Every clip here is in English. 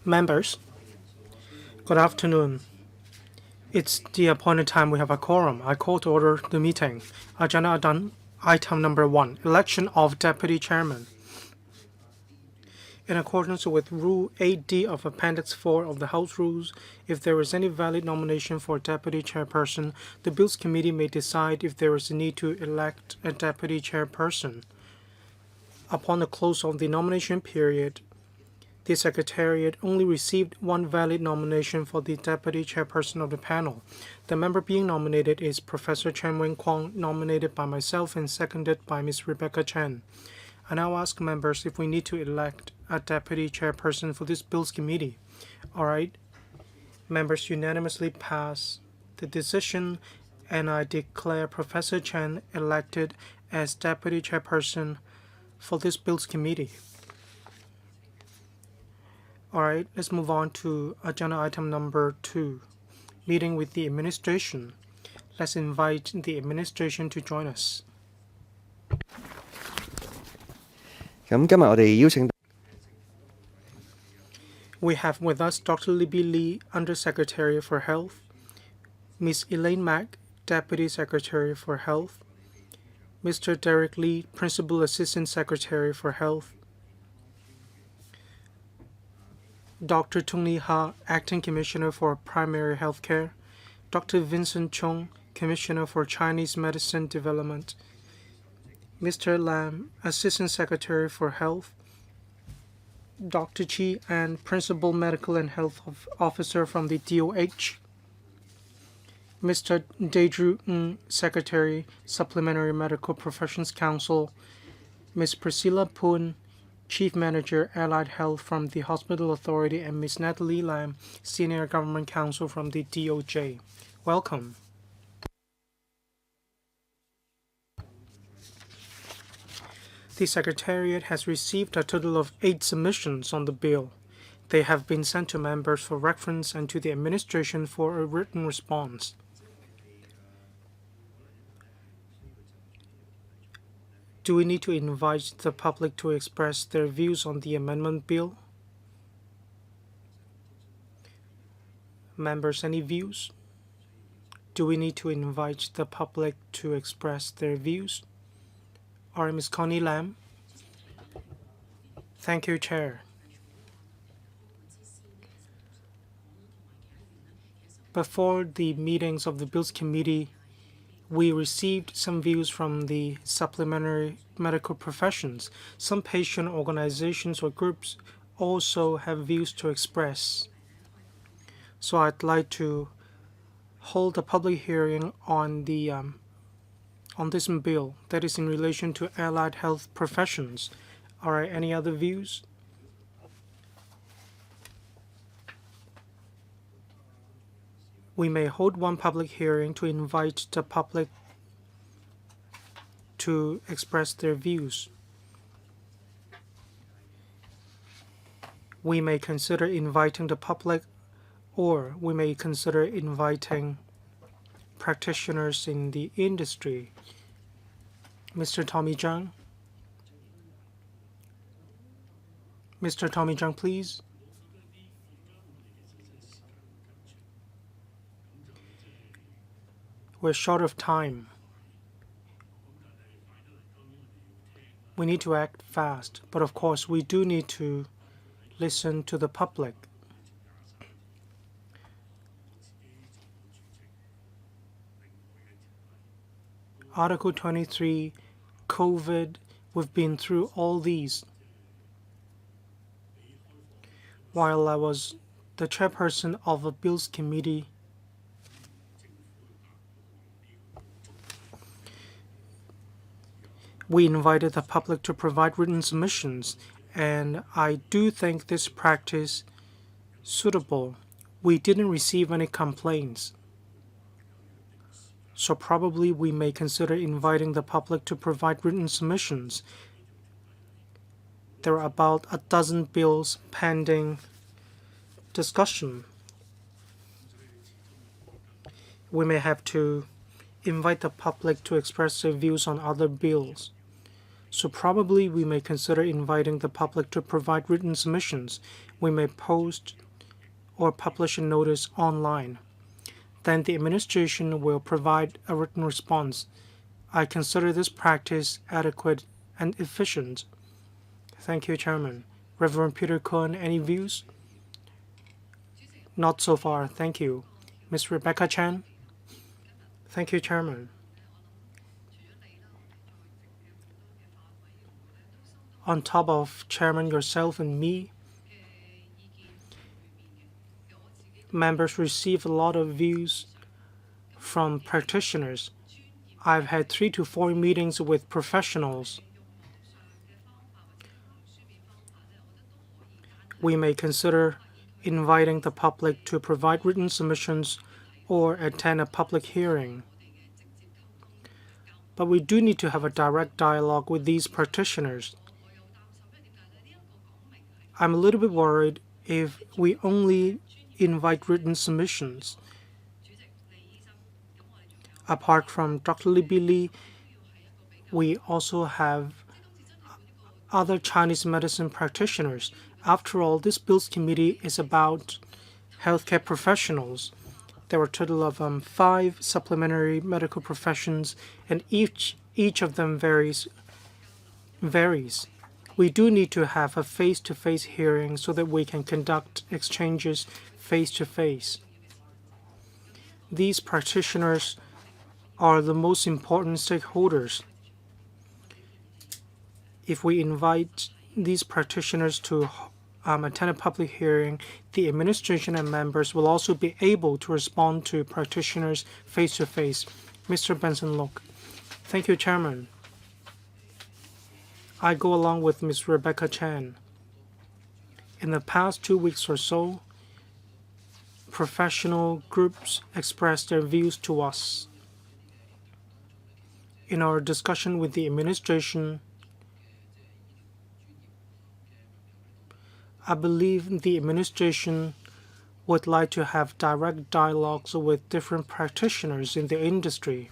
Members, good afternoon. It's the appointed time. We have a quorum. I call to order the meeting. Agenda item number 1, election of deputy chairman. In accordance with Rule 8D of Appendix 4 of the House Rules, if there is any valid nomination for deputy chairperson, the Bills Committee may decide if there is a need to elect a deputy chairperson. Upon the close of the nomination period, the Secretariat only received one valid nomination for the deputy chairperson of the panel. The member being nominated is Professor Chen Wen-Kwong, nominated by myself and seconded by Ms. Rebecca Chen. I now ask members if we need to elect a deputy chairperson for this Bills Committee. All right. Members unanimously pass the decision, and I declare Professor Chen elected as deputy chairperson for this Bills Committee. All right, let's move on to agenda item number 2, meeting with the administration. Let's invite the administration to join us. 咁今日我哋邀請 We have with us Dr. Libby Lee, Undersecretary for Health, Ms. Elaine Mack, Deputy Secretary for Health, Mr. Derek Lee, Principal Assistant Secretary for Health, Dr. Tung-Lee Ha, Acting Commissioner for Primary Health Care, Dr. Vincent Chung, Commissioner for Chinese Medicine Development, Mr. Lam, Assistant Secretary for Health, Dr. Chi An, Principal Medical and Health Officer from the DOH, Mr. Daedru Ng, Secretary, Supplementary Medical Professions Council, Ms. Priscilla Poon, Chief Manager, Allied Health from the Hospital Authority, and Ms. Natalie Lam, Senior Government Counsel from the DOJ. Welcome. The Secretariat has received a total of 8 submissions on the bill. They have been sent to members for reference and to the administration for a written response. Do we need to invite the public to express their views on the amendment bill? Members, any views? Do we need to invite the public to express their views? All right, Ms. Connie Lam. Thank you, Chair. Before the meetings of the Bills Committee, we received some views from the supplementary medical professions. Some patient organizations or groups also have views to express. So I'd like to hold a public hearing on this bill that is in relation to allied health professions. All right, any other views? We may hold one public hearing to invite the public to express their views. We may consider inviting the public, or we may consider inviting practitioners in the industry. Mr. Tommy Zhang. Mr. Tommy Zhang, please. We're short of time. We need to act fast, but of course we do need to listen to the public. Article 23, COVID, we've been through all these. While I was the chairperson of a Bills Committee, we invited the public to provide written submissions, and I do think this practice suitable. We didn't receive any complaints. So probably we may consider inviting the public to provide written submissions. There are about a dozen bills pending discussion. We may have to invite the public to express their views on other bills. So probably we may consider inviting the public to provide written submissions. we may post or publish a notice online. Then the administration will provide a written response. I consider this practice adequate and efficient. Thank you, Chairman. Reverend Peter Cohen, any views? Not so far, thank you. Ms. Rebecca Chan? Thank you, Chairman. On top of Chairman, yourself, and me, members receive a lot of views from practitioners. I've had 3 to 4 meetings with professionals. We may consider inviting the public to provide written submissions or attend a public hearing. But we do need to have a direct dialogue with these practitioners. I'm a little bit worried if we only invite written submissions. Apart from Dr. Libby Lee, we also have other Chinese medicine practitioners. After all, this Bills Committee is about healthcare professionals. There are a total of 5 supplementary medical professions, and each of them varies. We do need to have a face-to-face hearing so that we can conduct exchanges face-to-face. These practitioners are the most important stakeholders. If we invite these practitioners to attend a public hearing, the administration and members will also be able to respond to practitioners face-to-face. Mr. Benson Look. Thank you, Chairman. I go along with Ms. Rebecca Chan. In the past 2 weeks or so, professional groups expressed their views to us. In our discussion with the administration, I believe the administration would like to have direct dialogues with different practitioners in the industry.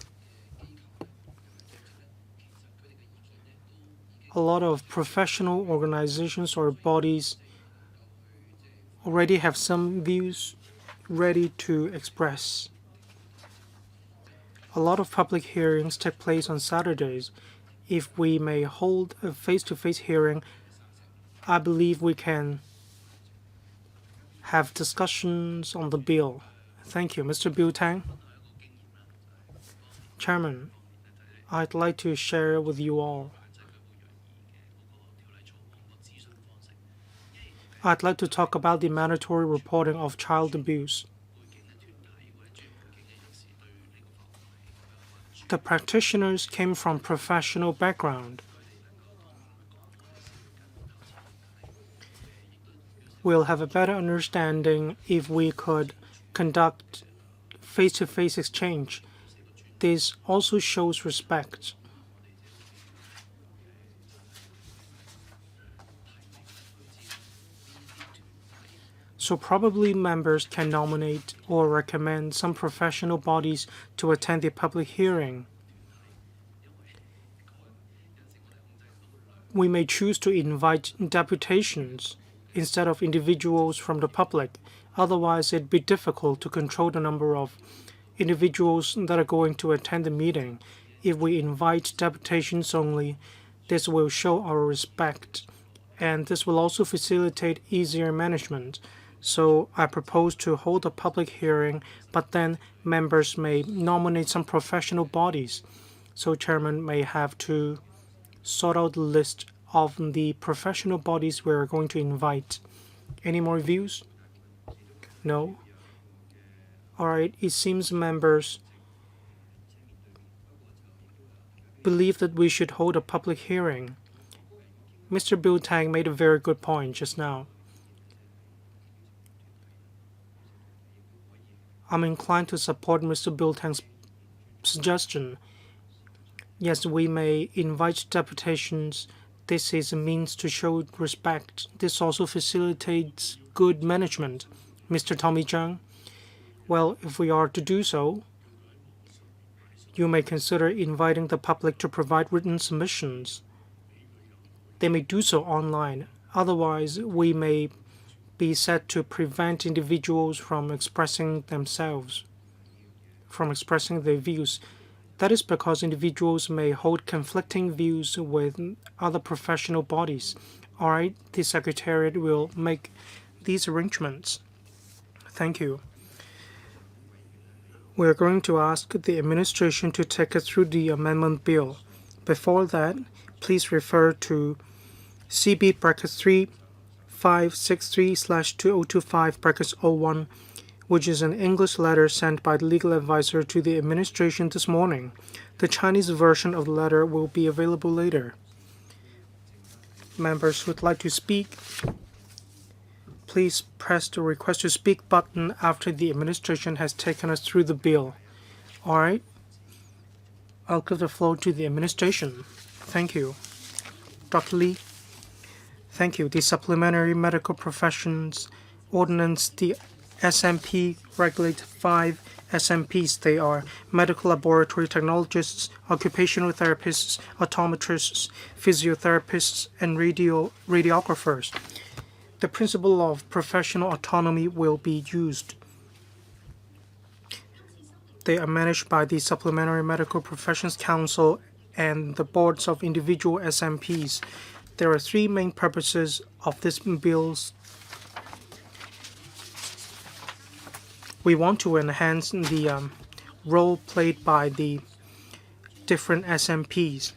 A lot of professional organizations or bodies already have some views ready to express. A lot of public hearings take place on Saturdays. If we may hold a face-to-face hearing, I believe we can have discussions on the bill. Thank you. Mr. Bill Tang. Chairman, I'd like to share with you all. I'd like to talk about the mandatory reporting of child abuse. The practitioners came from professional background. We'll have a better understanding if we could conduct face-to-face exchange. This also shows respect. So probably members can nominate or recommend some professional bodies to attend the public hearing. We may choose to invite deputations instead of individuals from the public. Otherwise, it'd be difficult to control the number of individuals that are going to attend the meeting. If we invite deputations only, this will show our respect, and this will also facilitate easier management. So I propose to hold a public hearing, but then members may nominate some professional bodies. So Chairman may have to sort out the list of the professional bodies we're going to invite. Any more views? No? All right, it seems members believe that we should hold a public hearing. Mr. Bill Tang made a very good point just now. I'm inclined to support Mr. Bill Tang's suggestion. Yes, we may invite deputations. This is a means to show respect. This also facilitates good management. Mr. Tommy Zhang? Well, if we are to do so, you may consider inviting the public to provide written submissions. They may do so online. Otherwise, we may be said to prevent individuals from expressing themselves, from expressing their views. That is because individuals may hold conflicting views with other professional bodies. All right, the Secretariat will make these arrangements. Thank you. We are going to ask the administration to take us through the amendment bill. Before that, please refer to CB bracket 3563/2025 bracket 01, which is an English letter sent by the legal advisor to the administration this morning. The Chinese version of the letter will be available later. Members who would like to speak, please press the request to speak button after the administration has taken us through the bill. All right. I'll give the floor to the administration. Thank you. Dr. Lee. Thank you. The Supplementary Medical Professions Ordinance, the SMP, regulate 5 SMPs. They are medical laboratory technologists, occupational therapists, optometrists, physiotherapists, and radiographers. The principle of professional autonomy will be used. They are managed by the Supplementary Medical Professions Council and the boards of individual SMPs. There are 3 main purposes of this bills. We want to enhance the role played by the different SMPs.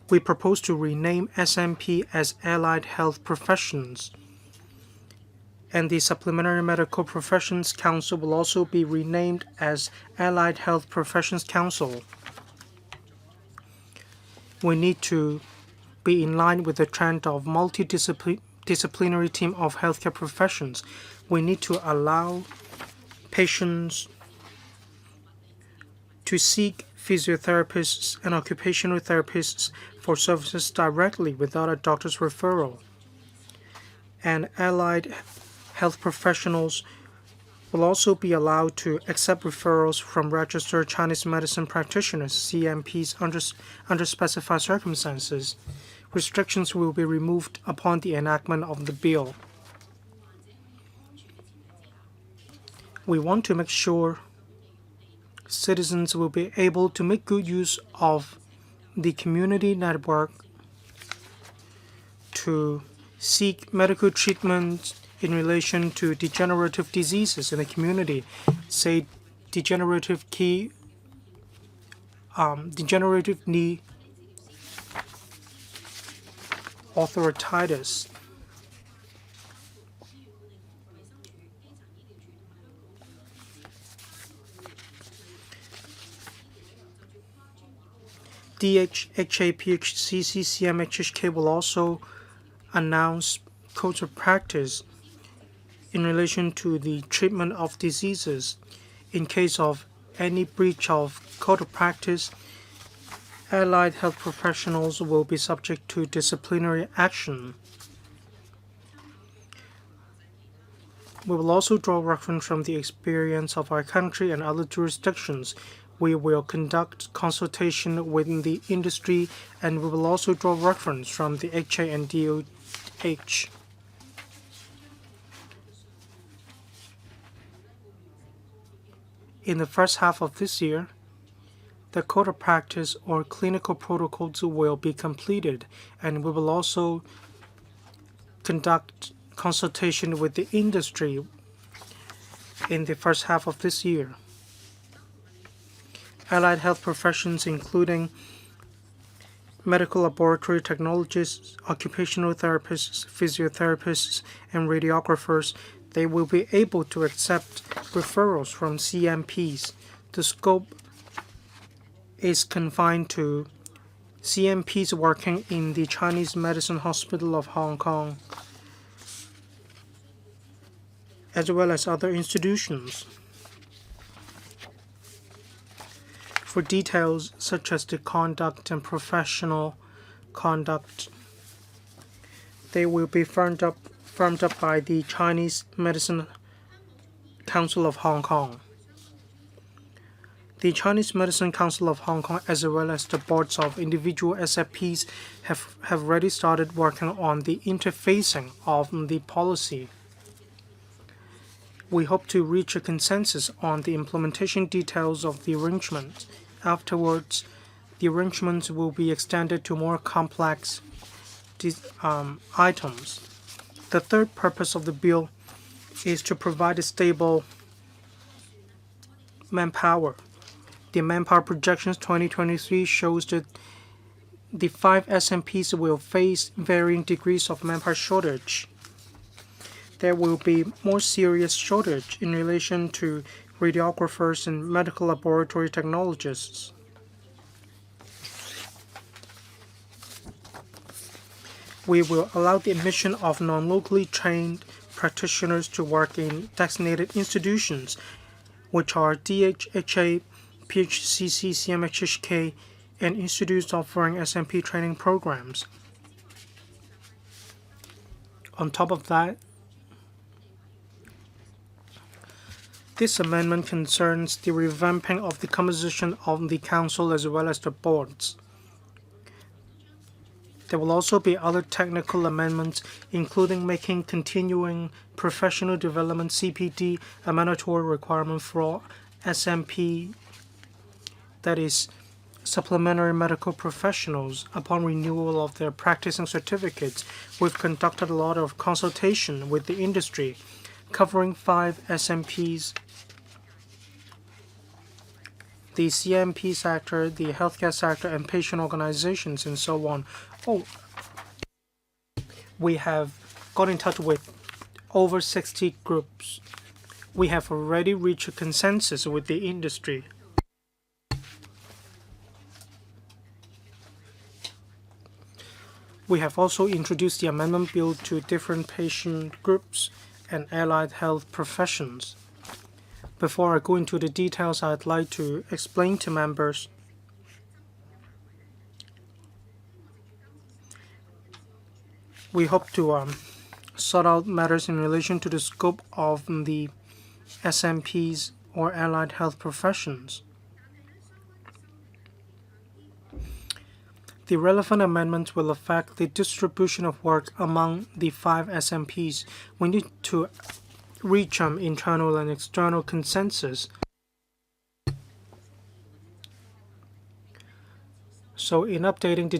We propose to rename SMP as Allied Health Professions. And the Supplementary Medical Professions Council will also be renamed as Allied Health Professions Council. We need to be in line with the trend of multidisciplinary team of healthcare professions. We need to allow patients to seek physiotherapists and occupational therapists for services directly without a doctor's referral. And allied health professionals will also be allowed to accept referrals from registered Chinese medicine practitioners, CMPs, under specified circumstances. Restrictions will be removed upon the enactment of the bill. We want to make sure citizens will be able to make good use of the community network to seek medical treatment in relation to degenerative diseases in the community, say degenerative knee arthritis. DH, HAPH, CC, CMHHK will also announce codes of practice in relation to the treatment of diseases. In case of any breach of code of practice, allied health professionals will be subject to disciplinary action. We will also draw reference from the experience of our country and other jurisdictions. We will conduct consultation within the industry, and we will also draw reference from the HA and DOH. In the first half of this year, the code of practice or clinical protocols will be completed, and we will also conduct consultation with the industry in the first half of this year. Allied health professions, including medical laboratory technologists, occupational therapists, physiotherapists, and radiographers, they will be able to accept referrals from CMPs. The scope is confined to CMPs working in the Chinese Medicine Hospital of Hong Kong, as well as other institutions. For details such as the conduct and professional conduct, they will be firmed up by the Chinese Medicine Council of Hong Kong. The Chinese Medicine Council of Hong Kong, as well as the boards of individual SFPs, have already started working on the interfacing of the policy. We hope to reach a consensus on the implementation details of the arrangement. Afterwards, the arrangements will be extended to more complex items. The third purpose of the bill is to provide a stable manpower. The manpower projections 2023 shows that the 5 SMPs will face varying degrees of manpower shortage. There will be more serious shortage in relation to radiographers and medical laboratory technologists. We will allow the admission of non-locally trained practitioners to work in designated institutions, which are DHHA, PHCC, CMHHK, and institutes offering SMP training programs. On top of that, this amendment concerns the revamping of the composition of the council as well as the boards. There will also be other technical amendments, including making continuing professional development CPD a mandatory requirement for all SMP, that is, supplementary medical professionals, upon renewal of their practicing certificates. We've conducted a lot of consultation with the industry, covering 5 SMPs, the CMP sector, the healthcare sector, and patient organizations, and so on. We have got in touch with over 60 groups. We have already reached a consensus with the industry. We have also introduced the amendment bill to different patient groups and allied health professions. Before I go into the details, I'd like to explain to members we hope to sort out matters in relation to the scope of the SMPs or allied health professions. The relevant amendments will affect the distribution of work among the 5 SMPs. We need to reach internal and external consensus. So in updating the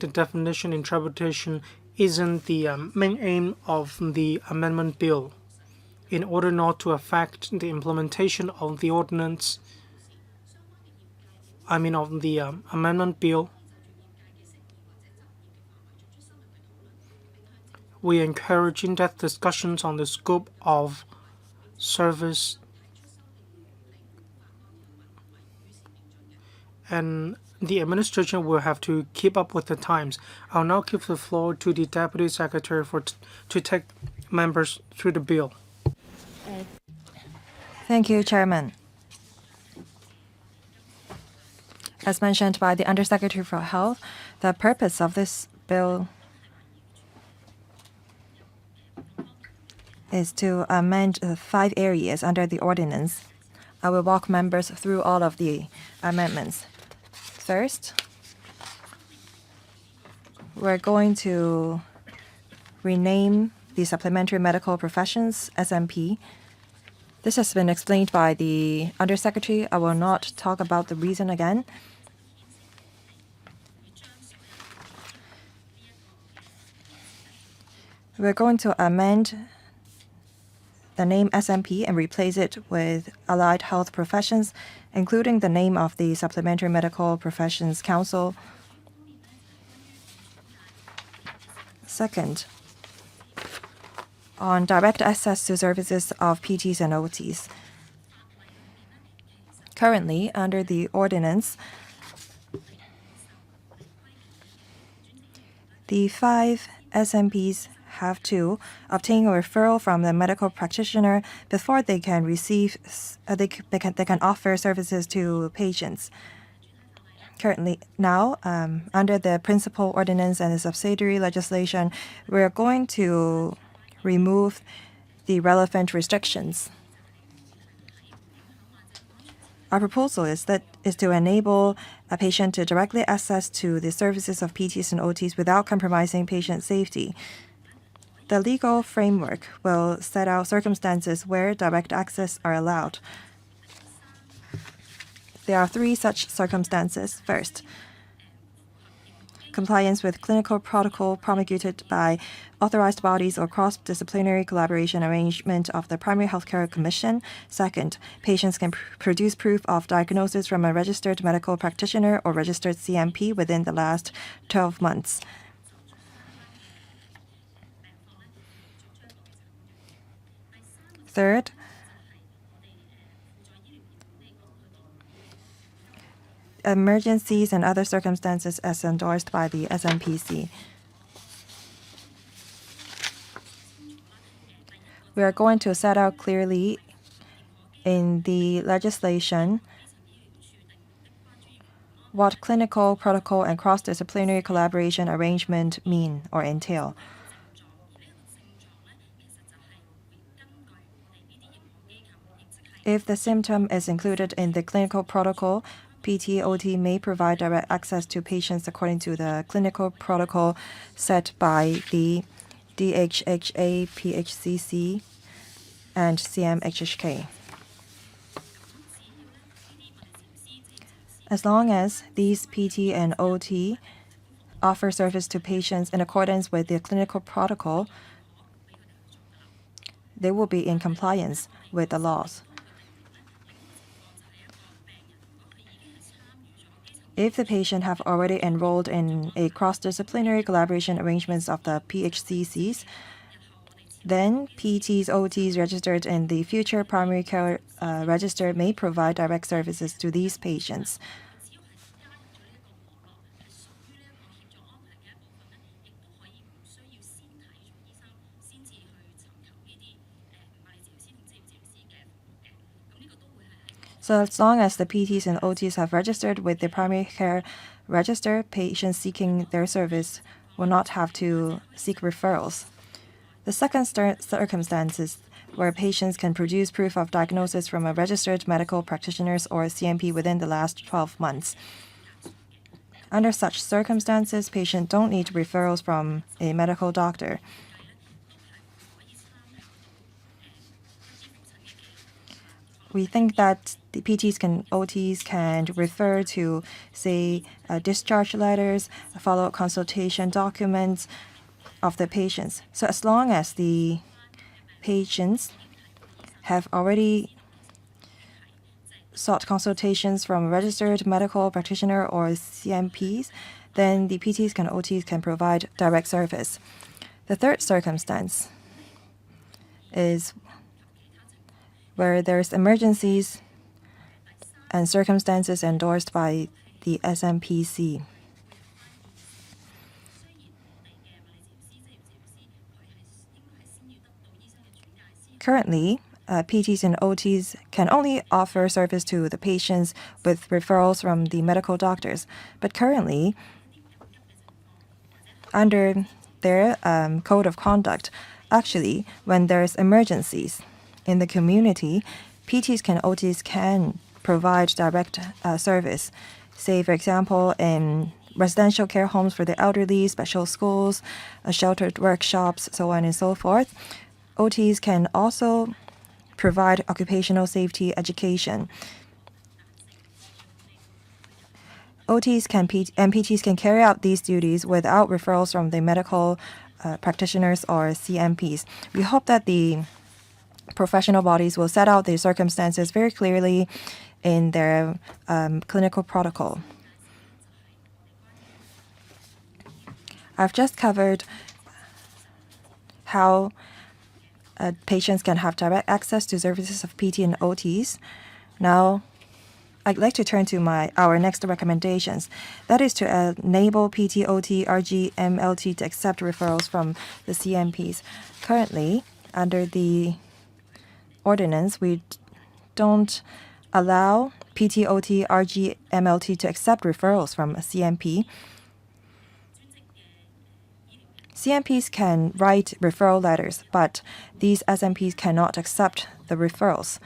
definition, interpretation isn't the main aim of the amendment bill. In order not to affect the implementation of the ordinance, of the amendment bill, we encourage in-depth discussions on the scope of service and the administration will have to keep up with the times. I'll now give the floor to the Deputy Secretary to take members through the bill. Thank you, Chairman. As mentioned by the Undersecretary for Health, the purpose of this bill is to amend 5 areas under the ordinance. I will walk members through all of the amendments. First, we're going to rename the Supplementary Medical Professions, SMP. This has been explained by the Undersecretary. I will not talk about the reason again. We're going to amend the name SMP and replace it with Allied Health Professions, including the name of the Supplementary Medical Professions Council. Second, on direct access to services of PTs and OTs. Currently, under the ordinance, the 5 SMPs have to obtain a referral from the medical practitioner before they can receive, they can offer services to patients. Currently, now, under the principal ordinance and the subsidiary legislation, we're going to remove the relevant restrictions. Our proposal is to enable a patient to directly access to the services of PTs and OTs without compromising patient safety. The legal framework will set out circumstances where direct access are allowed. There are 3 such circumstances. First, compliance with clinical protocol promulgated by authorized bodies or cross-disciplinary collaboration arrangement of the Primary Healthcare Commission. Second, patients can produce proof of diagnosis from a registered medical practitioner or registered CMP within the last 12 months. Third, emergencies and other circumstances as endorsed by the SMPC. We are going to set out clearly in the legislation what clinical protocol and cross-disciplinary collaboration arrangement mean or entail. If the symptom is included in the clinical protocol, PT/OT may provide direct access to patients according to the clinical protocol set by the DHHA, PHCC, and CMHHK. As long as these PT and OT offer service to patients in accordance with the clinical protocol, they will be in compliance with the laws. If the patient have already enrolled in a cross-disciplinary collaboration arrangements of the PHCCs, then PTs, OTs registered in the future primary care register may provide direct services to these patients. So as long as the PTs and OTs have registered with the primary care register, patients seeking their service will not have to seek referrals. The second circumstance is where patients can produce proof of diagnosis from a registered medical practitioner or CMP within the last 12 months. Under such circumstances, patients don't need referrals from a medical doctor. We think that the PTs and OTs can refer to, say, discharge letters, follow-up consultation documents of the patients. So as long as the patients have already sought consultations from a registered medical practitioner or CMPs, then the PTs and OTs can provide direct service. The third circumstance is where there's emergencies and circumstances endorsed by the SMPC. Currently, PTs and OTs can only offer service to the patients with referrals from the medical doctors. But currently, under their code of conduct, actually, when there's emergencies in the community, PTs and OTs can provide direct service. Say, for example, in residential care homes for the elderly, special schools, sheltered workshops, so on and so forth. OTs can also provide occupational safety education. OTs and PTs can carry out these duties without referrals from the medical practitioners or CMPs. We hope that the professional bodies will set out the circumstances very clearly in their clinical protocol. I've just covered how patients can have direct access to services of PT and OTs. Now, I'd like to turn to our next recommendations. That is to enable PT, OT, RG, MLT to accept referrals from the CMPs. Currently, under the ordinance, we don't allow PT, OT, RG, MLT to accept referrals from a CMP. CMPs can write referral letters, but these SMPs cannot accept the referrals.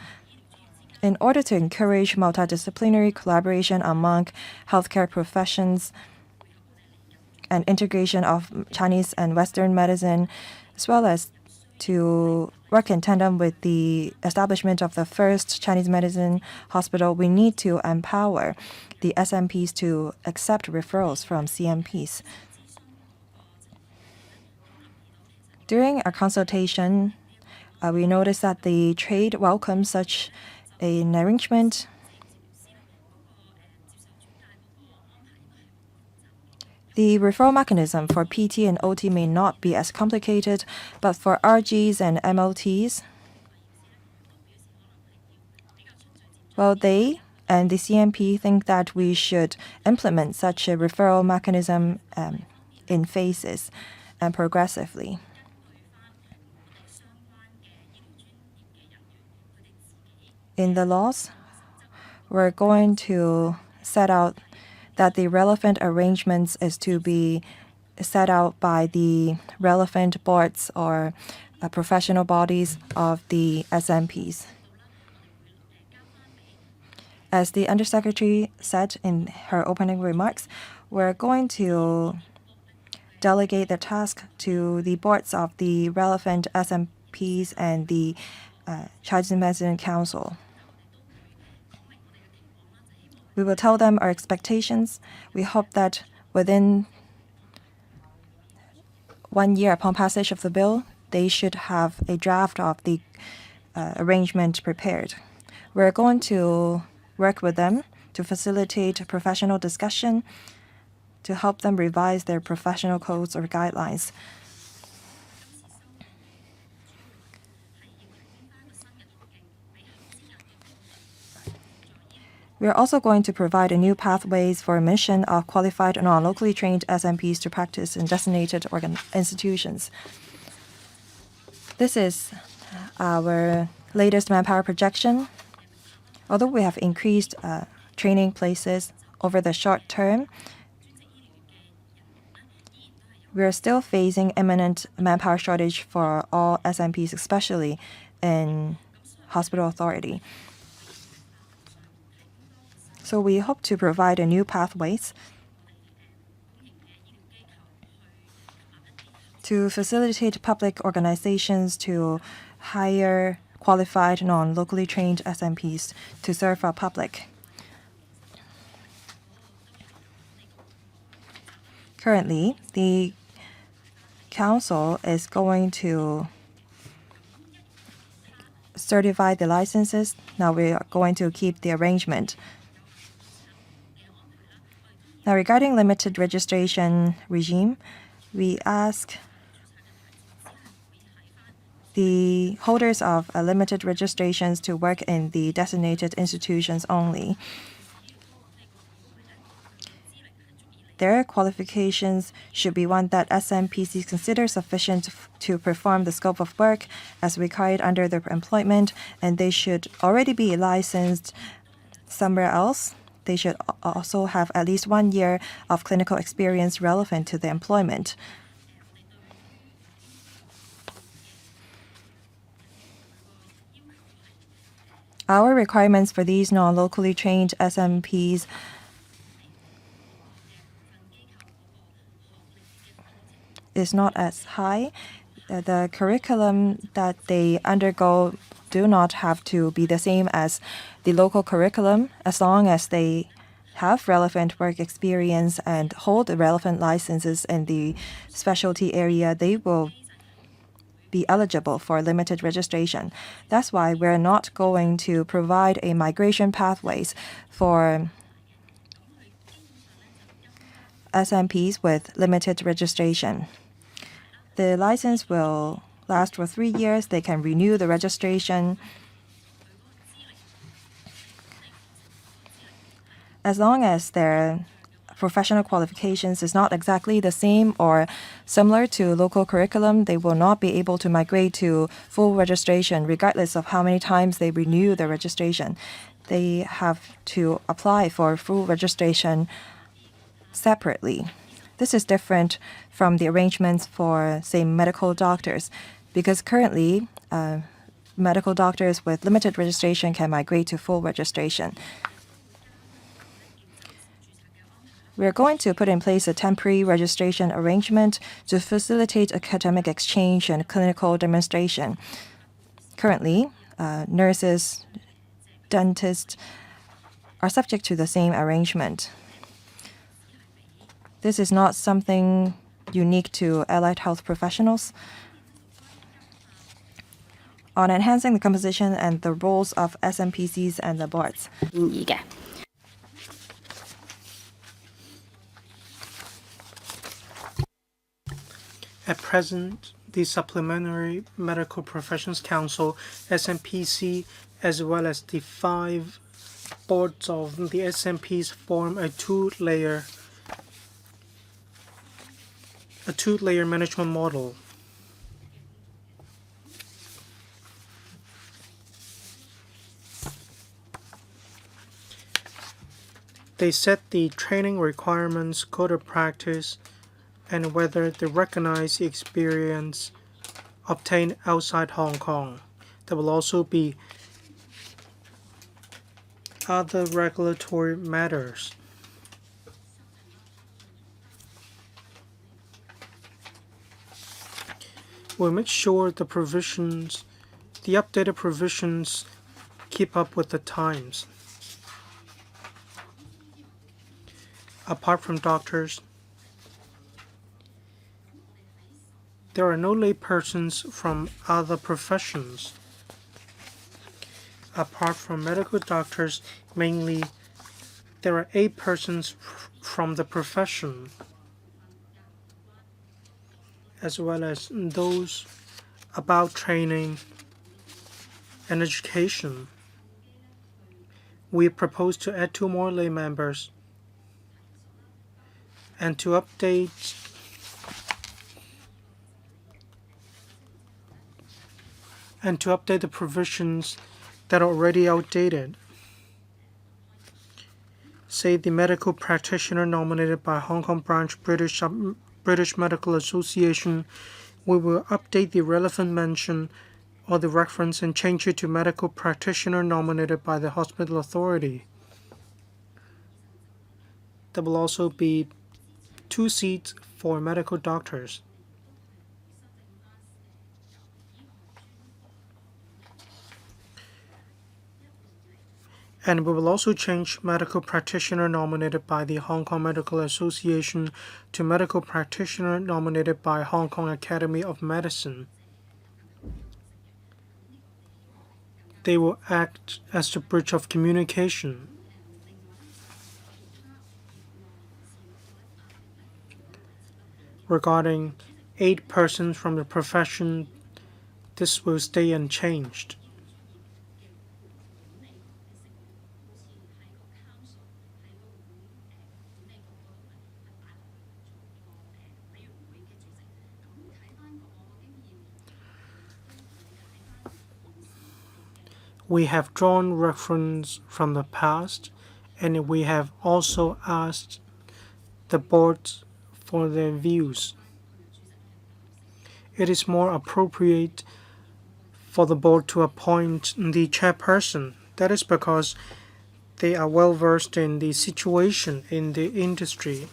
In order to encourage multidisciplinary collaboration among healthcare professions and integration of Chinese and Western medicine, as well as to work in tandem with the establishment of the first Chinese medicine hospital, we need to empower the SMPs to accept referrals from CMPs. During our consultation, we noticed that the trade welcomes such an arrangement. The referral mechanism for PT and OT may not be as complicated, but for RGs and MLTs, well, they and the CMP think that we should implement such a referral mechanism in phases and progressively. In the laws, we're going to set out that the relevant arrangements is to be set out by the relevant boards or professional bodies of the SMPs. As the Undersecretary said in her opening remarks, we're going to delegate the task to the boards of the relevant SMPs and the Chinese Medicine Council. We will tell them our expectations. We hope that within 1 year upon passage of the bill, they should have a draft of the arrangement prepared. We're going to work with them to facilitate professional discussion, to help them revise their professional codes or guidelines. We are also going to provide a new pathways for admission of qualified non-locally trained SMPs to practice in designated institutions. This is our latest manpower projection. Although we have increased training places over the short term, we are still facing imminent manpower shortage for all SMPs, especially in hospital authority. So we hope to provide a new pathways to facilitate public organizations to hire qualified non-locally trained SMPs to serve our public. Currently, the Council is going to certify the licenses. Now we are going to keep the arrangement. Now, regarding limited registration regime, we ask the holders of limited registrations to work in the designated institutions only. Their qualifications should be one that SMPC consider sufficient to perform the scope of work as required under their employment, and they should already be licensed somewhere else. They should also have at least 1 year of clinical experience relevant to their employment. Our requirements for these non-locally trained SMPs is not as high. The curriculum that they undergo do not have to be the same as the local curriculum. As long as they have relevant work experience and hold the relevant licenses in the specialty area, they will be eligible for limited registration. That's why we're not going to provide a migration pathways for SMPs with limited registration. The license will last for 3 years. They can renew the registration. As long as their professional qualifications is not exactly the same or similar to local curriculum, they will not be able to migrate to full registration regardless of how many times they renew their registration. They have to apply for full registration separately. This is different from the arrangements for, say, medical doctors, because currently medical doctors with limited registration can migrate to full registration. We are going to put in place a temporary registration arrangement to facilitate academic exchange and clinical demonstration. Currently, nurses, dentists are subject to the same arrangement. This is not something unique to allied health professionals. On enhancing the composition and the roles of SMPCs and the boards. At present, the Supplementary Medical Professions Council, SMPC, as well as the 5 boards of the SMPs form a two-layer management model. They set the training requirements, code of practice, and whether they recognize the experience obtained outside Hong Kong. There will also be other regulatory matters. We'll make sure the updated provisions keep up with the times. Apart from doctors, there are no lay persons from other professions. Apart from medical doctors, mainly, there are 8 persons from the profession, as well as those about training and education. We propose to add 2 more lay members and to update the provisions that are already outdated. Say the medical practitioner nominated by Hong Kong branch British Medical Association, we will update the relevant mention or the reference and change it to medical practitioner nominated by the hospital authority. There will also be 2 seats for medical doctors. And we will also change medical practitioner nominated by the Hong Kong Medical Association to medical practitioner nominated by Hong Kong Academy of Medicine. They will act as the bridge of communication. Regarding 8 persons from the profession, this will stay unchanged. We have drawn reference from the past, and we have also asked the boards for their views. It is more appropriate for the board to appoint the chairperson. That is because they are well versed in the situation in the industry.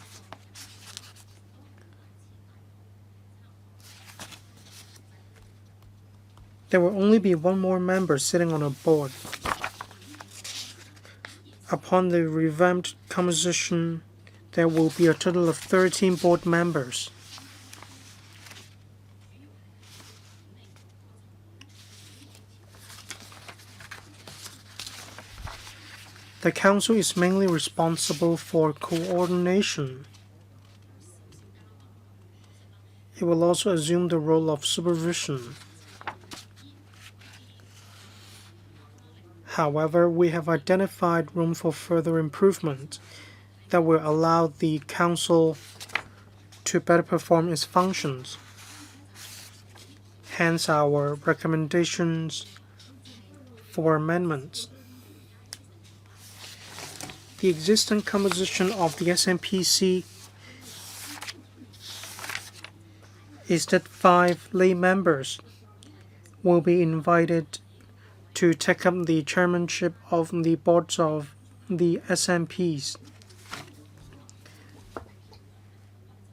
There will only be 1 more member sitting on a board. Upon the revamped composition, there will be a total of 13 board members. The council is mainly responsible for coordination. It will also assume the role of supervision. However, we have identified room for further improvement that will allow the council to better perform its functions. Hence our recommendations for amendments. The existing composition of the SMPC is that 5 lay members will be invited to take up the chairmanship of the boards of the SMPs.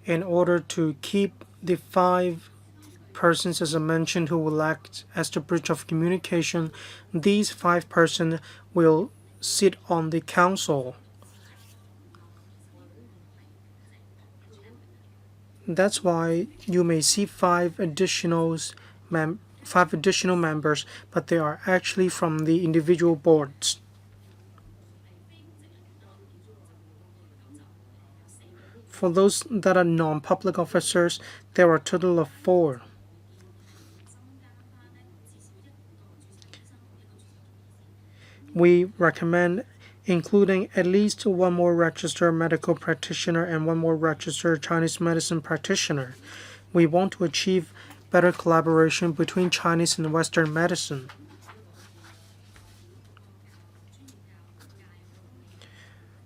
in order to keep the 5 persons, as I mentioned, who will act as the bridge of communication. These 5 persons will sit on the council. That's why you may see 5 additional members, but they are actually from the individual boards. For those that are non-public officers, there are a total of 4. We recommend including at least 1 more registered medical practitioner and 1 more registered Chinese medicine practitioner. We want to achieve better collaboration between Chinese and Western medicine.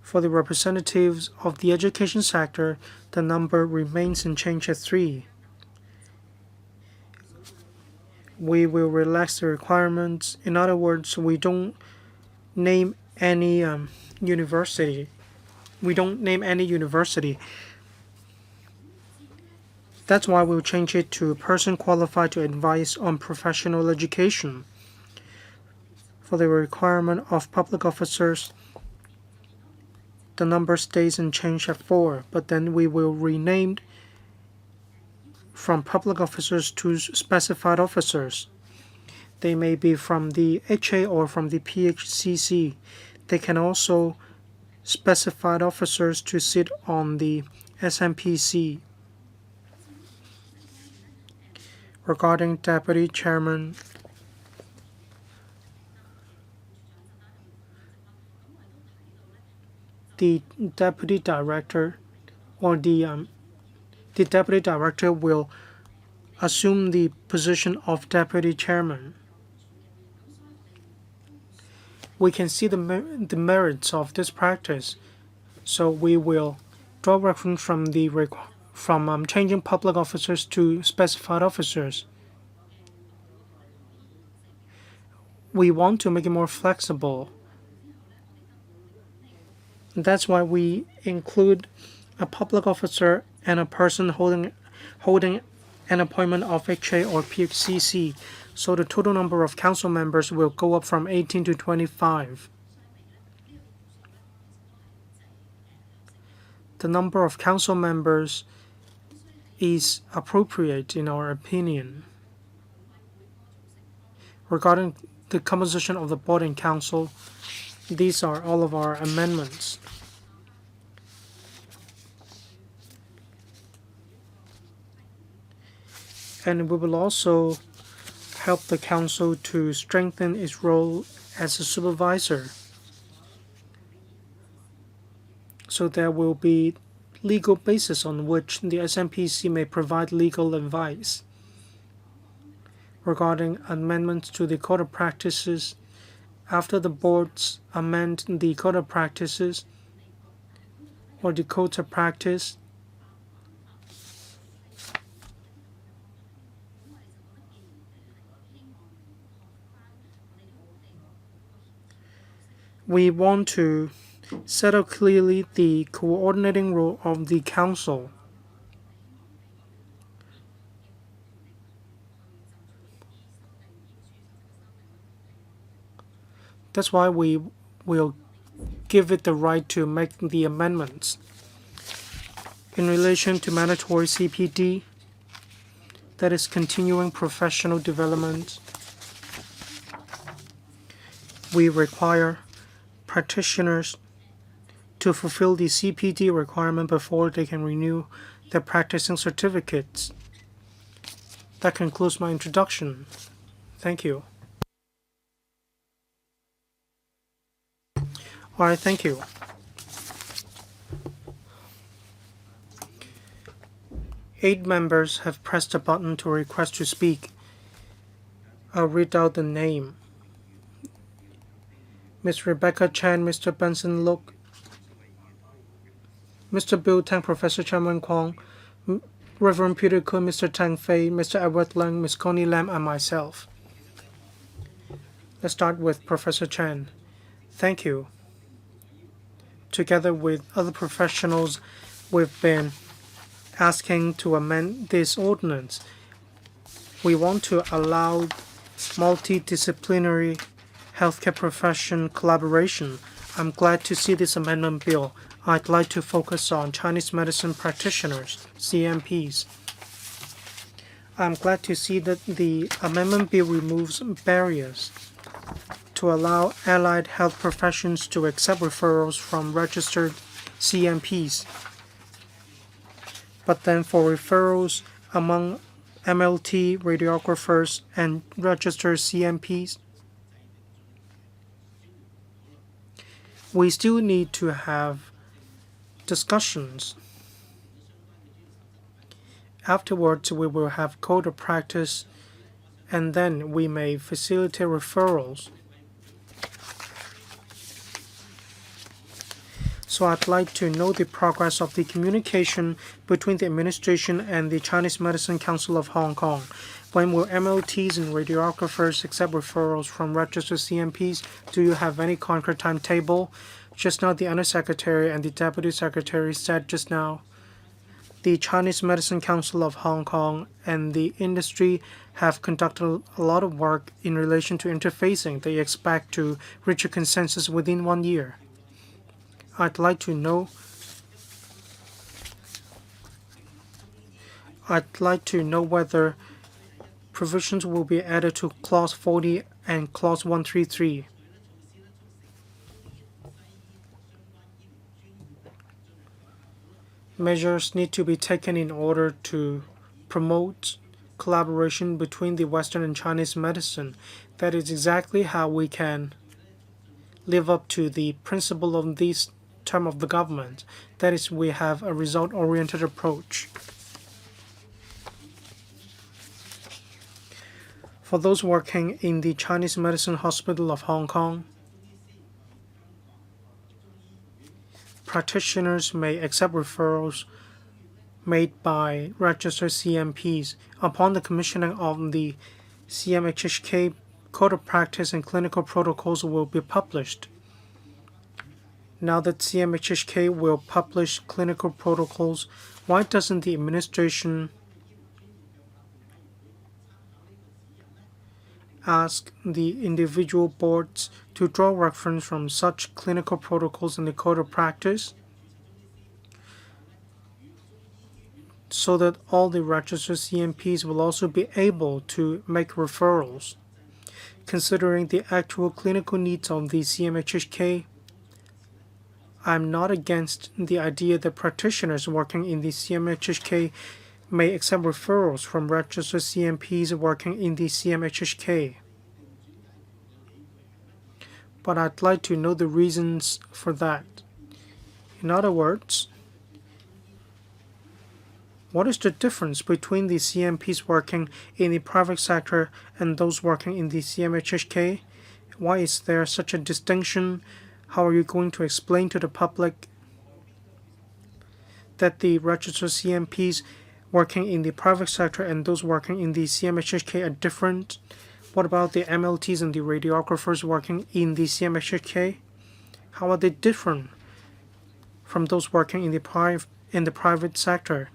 For the representatives of the education sector, the number remains unchanged at 3. We will relax the requirements. In other words, we don't name any university. That's why we'll change it to a person qualified to advise on professional education. For the requirement of public officers, the number stays unchanged at 4, but then we will rename from public officers to specified officers. They may be from the HA or from the PHCC. They can also specified officers to sit on the SMPC. Regarding deputy chairman, the deputy director or the deputy director will assume the position of deputy chairman. We can see the merits of this practice, so we will draw reference from changing public officers to specified officers. We want to make it more flexible. That's why we include a public officer and a person holding an appointment of HA or PHCC, so the total number of council members will go up from 18 to 25. The number of council members is appropriate in our opinion. Regarding the composition of the board and council, these are all of our amendments. And we will also help the council to strengthen its role as a supervisor. So there will be legal basis on which the SMPC may provide legal advice. Regarding amendments to the Code of Practices, after the boards amend the Code of Practices or the Code of Practice, we want to set out clearly the coordinating role of the council. That's why we will give it the right to make the amendments. In relation to mandatory CPD, that is continuing professional development, we require practitioners to fulfill the CPD requirement before they can renew their practicing certificates. That concludes my introduction. Thank you. All right, thank you. Eight members have pressed a button to request to speak. I'll read out the name. Ms. Rebecca Chan, Mr. Benson Look, Mr. Bill Tang, Professor Chen Wen-Kwong, Reverend Peter Kun, Mr. Tang Fei, Mr. Edward Leung, Ms. Connie Lam, and myself. Let's start with Professor Chan. Thank you. Together with other professionals, we've been asking to amend this ordinance. We want to allow multidisciplinary healthcare profession collaboration. I'm glad to see this amendment bill. I'd like to focus on Chinese medicine practitioners, CMPs. I'm glad to see that the amendment bill removes barriers to allow allied health professions to accept referrals from registered CMPs. But then for referrals among MLT radiographers and registered CMPs, we still need to have discussions. Afterwards, we will have code of practice, and then we may facilitate referrals. So I'd like to know the progress of the communication between the administration and the Chinese Medicine Council of Hong Kong. When will MLTs and radiographers accept referrals from registered CMPs? Do you have any concrete timetable? Just now, the Undersecretary and the Deputy Secretary said just now, the Chinese Medicine Council of Hong Kong and the industry have conducted a lot of work in relation to interfacing. They expect to reach a consensus within 1 year. I'd like to know whether provisions will be added to Clause 40 and Clause 133. Measures need to be taken in order to promote collaboration between the Western and Chinese medicine. That is exactly how we can live up to the principle of this term of the government. That is, we have a result-oriented approach. For those working in the Chinese Medicine Hospital of Hong Kong, practitioners may accept referrals made by registered CMPs. Upon the commissioning of the CMHHK, Code of Practice and Clinical Protocols will be published. Now that CMHHK will publish clinical protocols, why doesn't the administration ask the individual boards to draw reference from such clinical protocols in the Code of Practice so that all the registered CMPs will also be able to make referrals? Considering the actual clinical needs of the CMHHK, I'm not against the idea that practitioners working in the CMHHK may accept referrals from registered CMPs working in the CMHHK. But I'd like to know the reasons for that. In other words, what is the difference between the CMPs working in the private sector and those working in the CMHHK? Why is there such a distinction? How are you going to explain to the public that the registered CMPs working in the private sector and those working in the CMHHK are different? What about the MLTs and the radiographers working in the CMHHK? How are they different from those working in the private sector?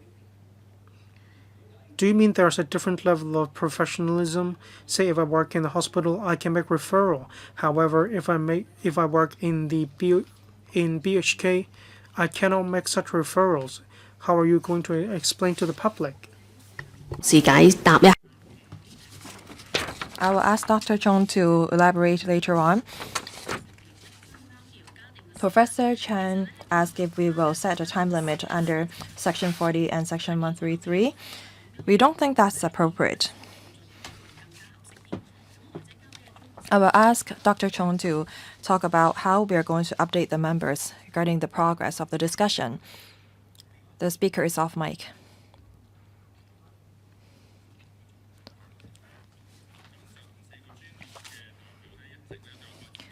Do you mean there's a different level of professionalism? Say, if I work in the hospital, I can make referral. However, if I work in BHK, I cannot make such referrals. How are you going to explain to the public? I will ask Dr. Chong to elaborate later on. Professor Chen asked if we will set a time limit under Section 40 and Section 133. We don't think that's appropriate. I will ask Dr. Chong to talk about how we are going to update the members regarding the progress of the discussion. The speaker is off mic.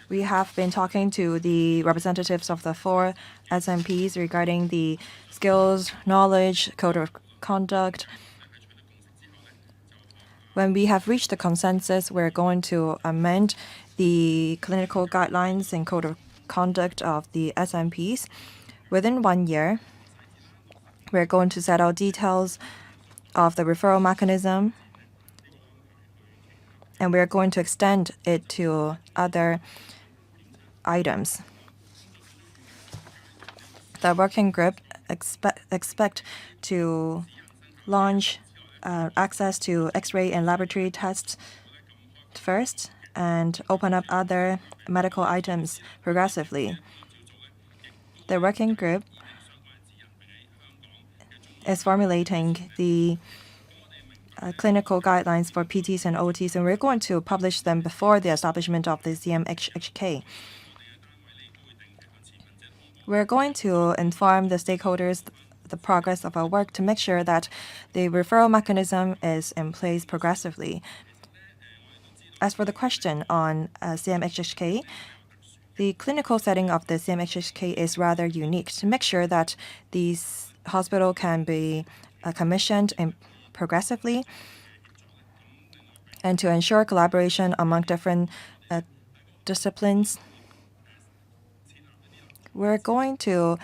We have been talking to the representatives of the 4 SMPs regarding the skills, knowledge, code of conduct. When we have reached the consensus, we're going to amend the clinical guidelines and code of conduct of the SMPs. Within 1 year, We're going to set out details of the referral mechanism, and we're going to extend it to other items. The working group expect to launch access to X-ray and laboratory tests first and open up other medical items progressively. The working group is formulating the clinical guidelines for PTs and OTs, and we're going to publish them before the establishment of the CMHHK. We're going to inform the stakeholders the progress of our work to make sure that the referral mechanism is in place progressively. As for the question on CMHHK, the clinical setting of the CMHHK is rather unique to make sure that these hospital can be commissioned and progressively and to ensure collaboration among different disciplines. We're going to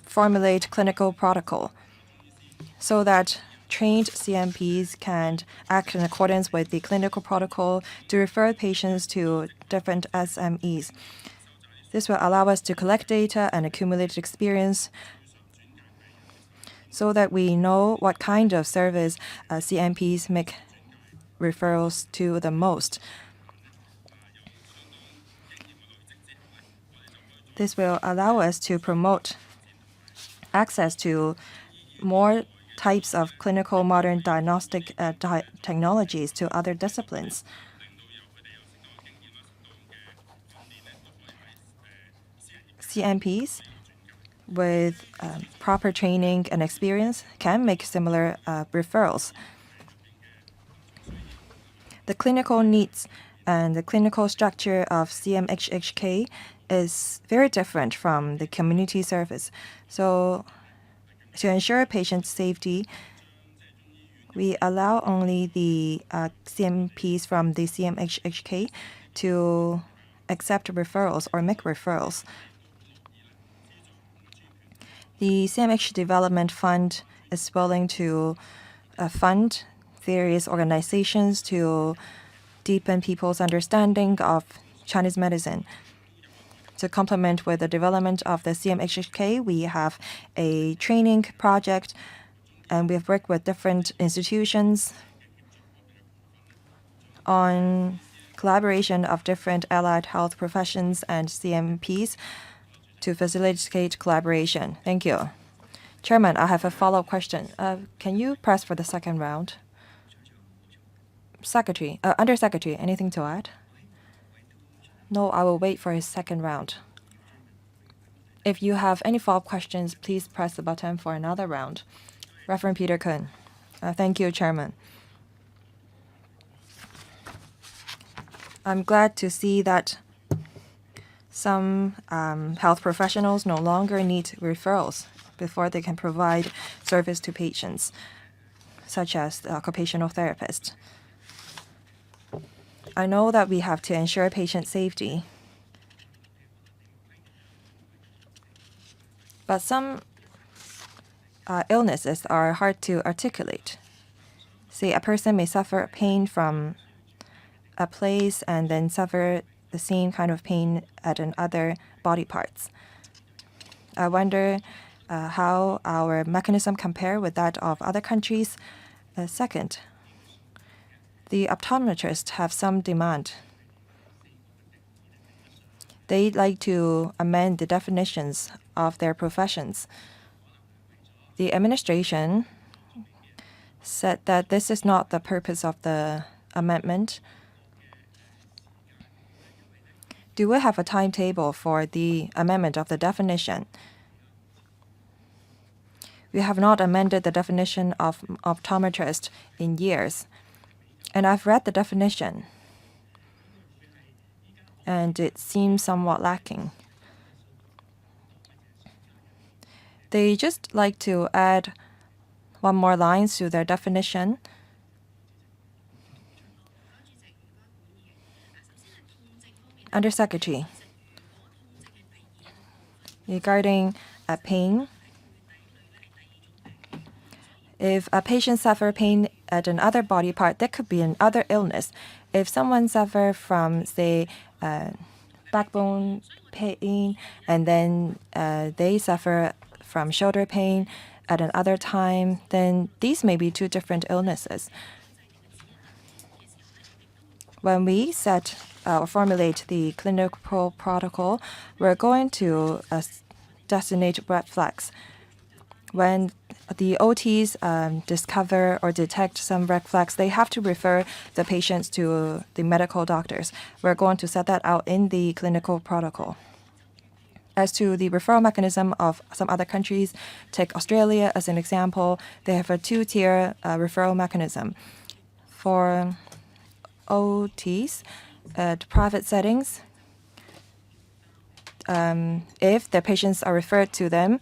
formulate clinical protocol so that trained CMPs can act in accordance with the clinical protocol to refer patients to different SMEs. This will allow us to collect data and accumulate experience so that we know what kind of service CMPs make referrals to the most. This will allow us to promote access to more types of clinical modern diagnostic technologies to other disciplines. CMPs with proper training and experience can make similar referrals. The clinical needs and the clinical structure of CMHHK is very different from the community service. So to ensure patient safety, we allow only the CMPs from the CMHHK to accept referrals or make referrals. The CMH Development Fund is willing to fund various organizations to deepen people's understanding of Chinese medicine. To complement with the development of the CMHHK, we have a training project, and we have worked with different institutions on collaboration of different allied health professions and CMPs to facilitate collaboration. Thank you. Chairman, I have a follow-up question. Can you press for the second round? Secretary, Undersecretary, anything to add? No, I will wait for his second round. If you have any follow-up questions, please press the button for another round. Reverend Peter Kun. Thank you, Chairman. I'm glad to see that some health professionals no longer need referrals before they can provide service to patients, such as the occupational therapist. I know that we have to ensure patient safety, but some illnesses are hard to articulate. Say a person may suffer pain from a place and then suffer the same kind of pain at other body parts. I wonder how our mechanism compare with that of other countries. Second, the optometrists have some demand. They'd like to amend the definitions of their professions. The administration said that this is not the purpose of the amendment. Do we have a timetable for the amendment of the definition? We have not amended the definition of optometrist in years. And I've read the definition, and it seems somewhat lacking. They just like to add one more line to their definition. Undersecretary, regarding pain, If a patient suffers pain at another body part, that could be another illness. If someone suffers from, say, backbone pain, and then they suffer from shoulder pain at another time, then these may be two different illnesses. When we set or formulate the clinical protocol, we're going to designate red flags. When the OTs discover or detect some red flags, they have to refer the patients to the medical doctors. We're going to set that out in the clinical protocol. As to the referral mechanism of some other countries, take Australia as an example, they have a two-tier referral mechanism. For OTs at private settings, if their patients are referred to them,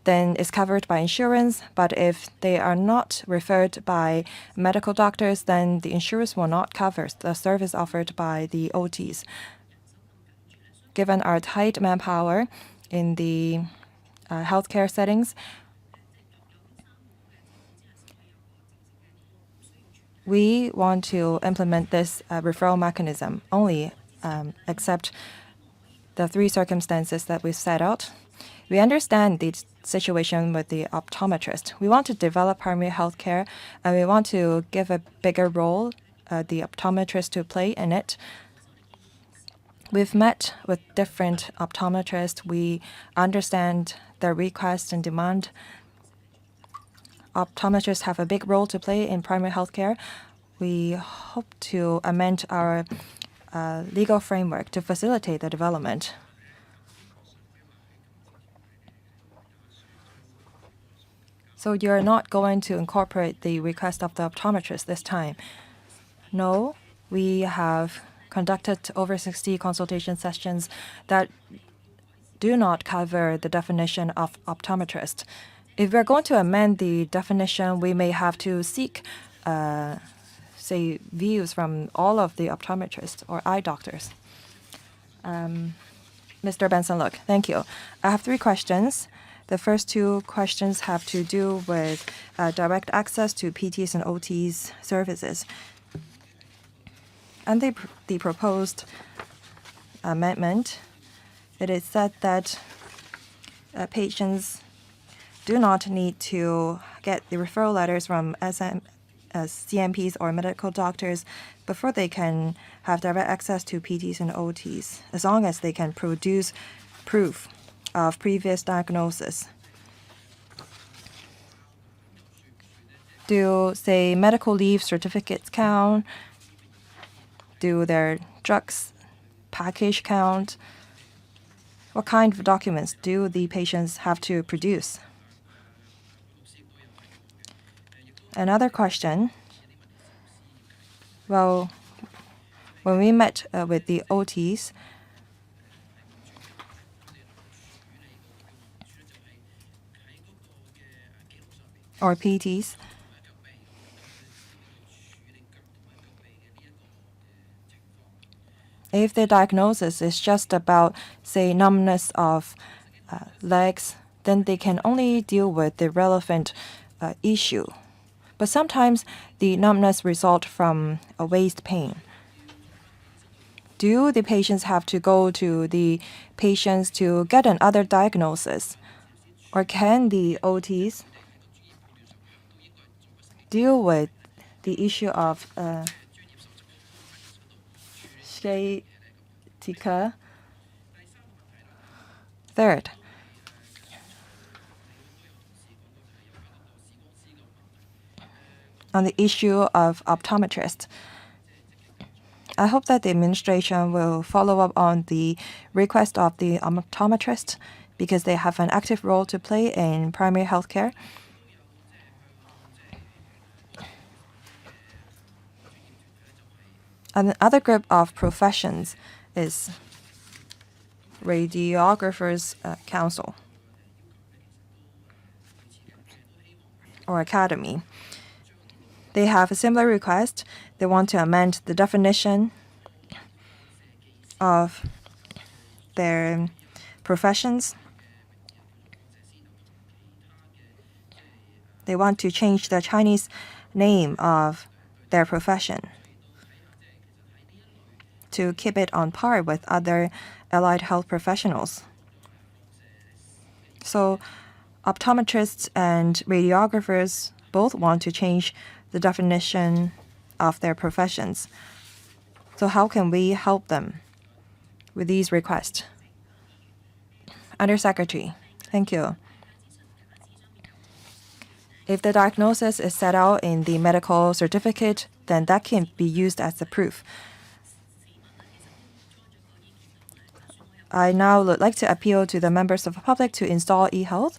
then it's covered by insurance. But if they are not referred by medical doctors, then the insurance will not cover the service offered by the OTs. Given our tight manpower in the healthcare settings, we want to implement this referral mechanism only except the three circumstances that we've set out. We understand the situation with the optometrist. We want to develop primary health care, and we want to give a bigger role the optometrist to play in it. We've met with different optometrists. We understand their request and demand. Optometrists have a big role to play in primary health care. We hope to amend our legal framework to facilitate the development. So you're not going to incorporate the request of the optometrist this time? No, we have conducted over 60 consultation sessions that do not cover the definition of optometrist. If we're going to amend the definition, we may have to seek, say, views from all of the optometrists or eye doctors. Mr. Benson, look, thank you. I have 3 questions. The first 2 questions have to do with direct access to PTs and OTs services. And the proposed amendment, it is said that patients do not need to get the referral letters from CMPs or medical doctors before they can have direct access to PTs and OTs, as long as they can produce proof of previous diagnosis. Do, say, medical leave certificates count? Do their drugs package count? What kind of documents do the patients have to produce? Another question. Well, when we met with the OTs, or PTs, if the diagnosis is just about, say, numbness of legs, then they can only deal with the relevant issue. But sometimes the numbness results from a waist pain. Do the patients have to go to the patients to get another diagnosis? Or can the OTs deal with the issue of sciatica? Third, on the issue of optometrists, I hope that the administration will follow up on the request of the optometrist because they have an active role to play in primary health care. Another group of professions is Radiographers Council or Academy. They have a similar request. They want to amend the definition of their professions. They want to change the Chinese name of their profession to keep it on par with other allied health professionals. So optometrists and radiographers both want to change the definition of their professions. So how can we help them with these requests? Undersecretary, thank you. If the diagnosis is set out in the medical certificate, then that can be used as the proof. I now would like to appeal to the members of the public to install e-health.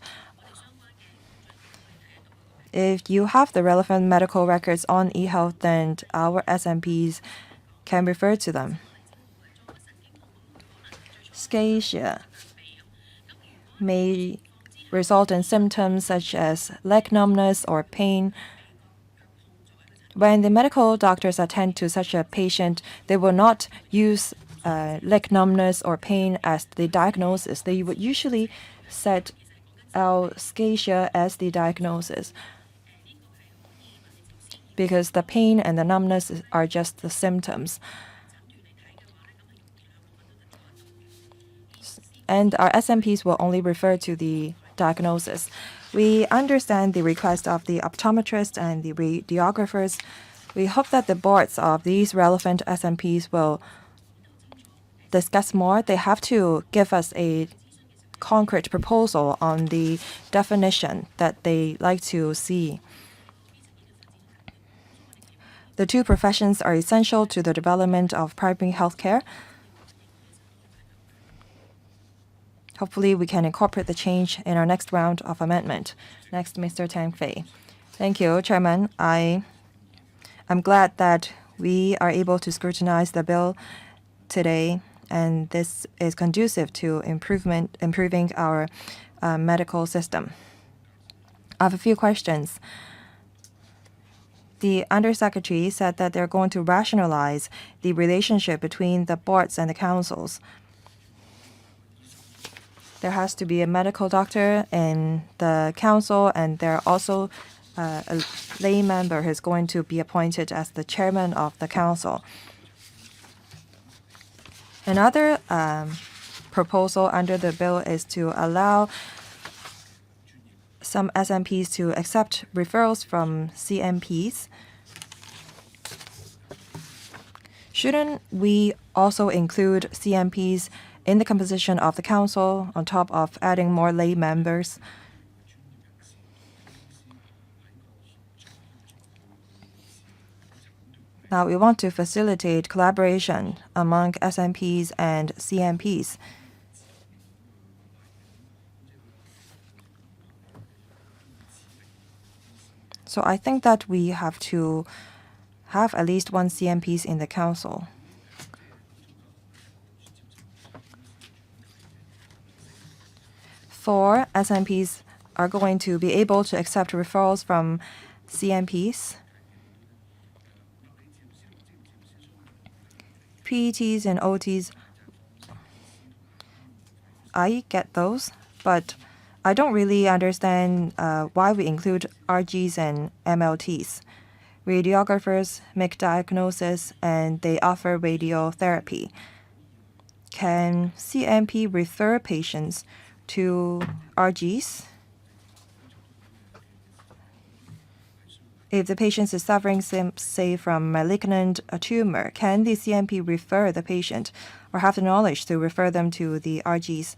If you have the relevant medical records on e-health, then our SMPs can refer to them. Scatia may result in symptoms such as leg numbness or pain. When the medical doctors attend to such a patient, they will not use leg numbness or pain as the diagnosis. They would usually set out scatia as the diagnosis because the pain and the numbness are just the symptoms. And our SMPs will only refer to the diagnosis. We understand the request of the optometrists and the radiographers. We hope that the boards of these relevant SMPs will discuss more. They have to give us a concrete proposal on the definition that they like to see. The two professions are essential to the development of primary health care. Hopefully, we can incorporate the change in our next round of amendment. Next, Mr. Tang Fei. Thank you, Chairman. I'm glad that we are able to scrutinize the bill today, and this is conducive to improving our medical system. I have a few questions. The Undersecretary said that they're going to rationalize the relationship between the boards and the councils. There has to be a medical doctor in the council, and there are also a lay member who's going to be appointed as the chairman of the council. Another proposal under the bill is to allow some SMPs to accept referrals from CMPs. Shouldn't we also include CMPs in the composition of the council on top of adding more lay members? Now, we want to facilitate collaboration among SMPs and CMPs. So I think that we have to have at least one CMPs in the council. Four SMPs are going to be able to accept referrals from CMPs. PETs and OTs, I get those, but I don't really understand why we include RGs and MLTs. Radiographers make diagnosis and they offer radiotherapy. Can CMP refer patients to RGs? If the patient is suffering, say, from malignant tumor, can the CMP refer the patient or have the knowledge to refer them to the RGs?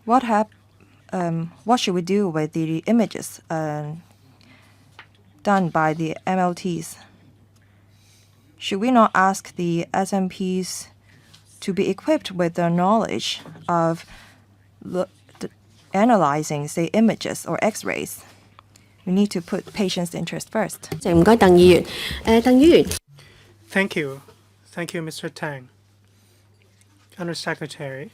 What should we do with the images done by the MLTs? Should we not ask the SMPs to be equipped with the knowledge of analyzing, say, images or X-rays? We need to put patients' interest first. Thank you. Thank you, Mr. Tang. Undersecretary.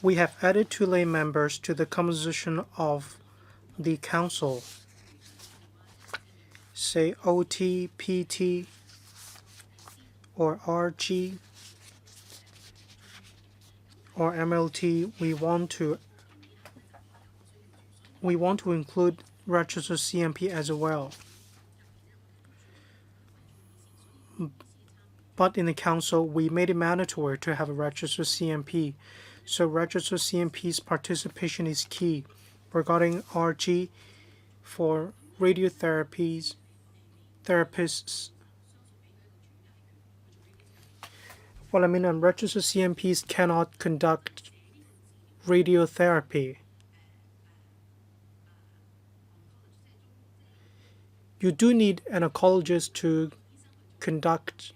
We have added 2 lay members to the composition of the council. Say OT, PT, or RG or MLT, we want to include registered CMP as well. But in the council, we made it mandatory to have a registered CMP. So registered CMP's participation is key. Regarding RG for therapists, unregistered CMPs cannot conduct radiotherapy. You do need an oncologist to conduct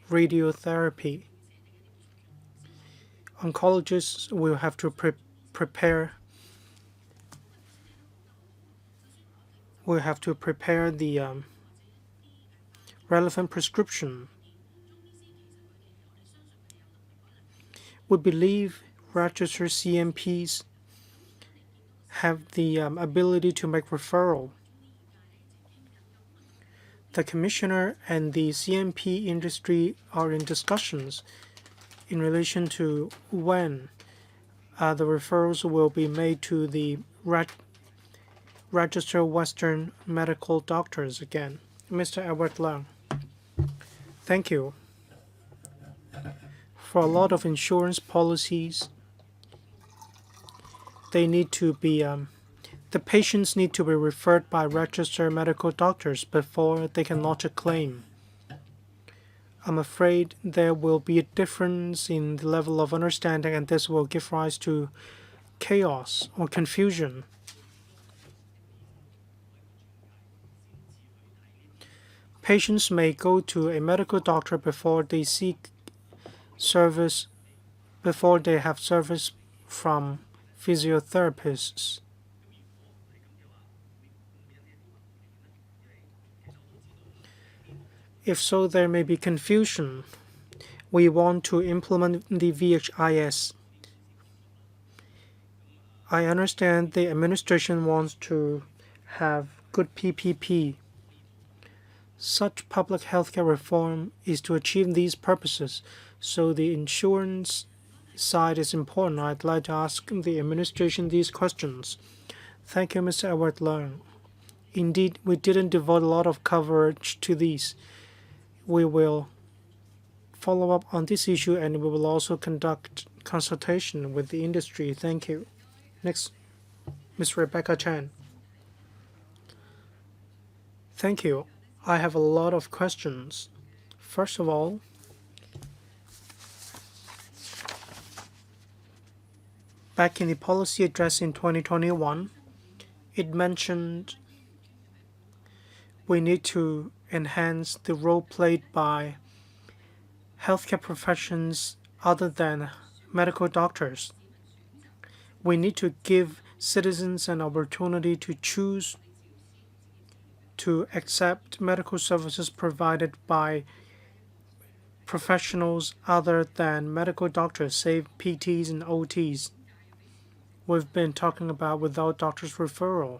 radiotherapy. Oncologists will have to prepare the relevant prescription. We believe registered CMPs have the ability to make referral. The commissioner and the CMP industry are in discussions in relation to when the referrals will be made to the registered Western medical doctors again. Mr. Edward Leung. Thank you. For a lot of insurance policies, they need to be the patients need to be referred by registered medical doctors before they can lodge a claim. I'm afraid there will be a difference in the level of understanding, and this will give rise to chaos or confusion. Patients may go to a medical doctor before they have service from physiotherapists. If so, there may be confusion. We want to implement the VHIS. I understand the administration wants to have good PPP. Such public healthcare reform is to achieve these purposes, so the insurance side is important. I'd like to ask the administration these questions. Thank you, Mr. Edward Leung. Indeed, we didn't devote a lot of coverage to these. We will follow up on this issue, and we will also conduct consultation with the industry. Thank you. Next, Ms. Rebecca Chan. Thank you. I have a lot of questions. First of all, back in the policy address in 2021, it mentioned we need to enhance the role played by healthcare professions other than medical doctors. We need to give citizens an opportunity to choose to accept medical services provided by professionals other than medical doctors, say PTs and OTs. We've been talking about without doctor's referral.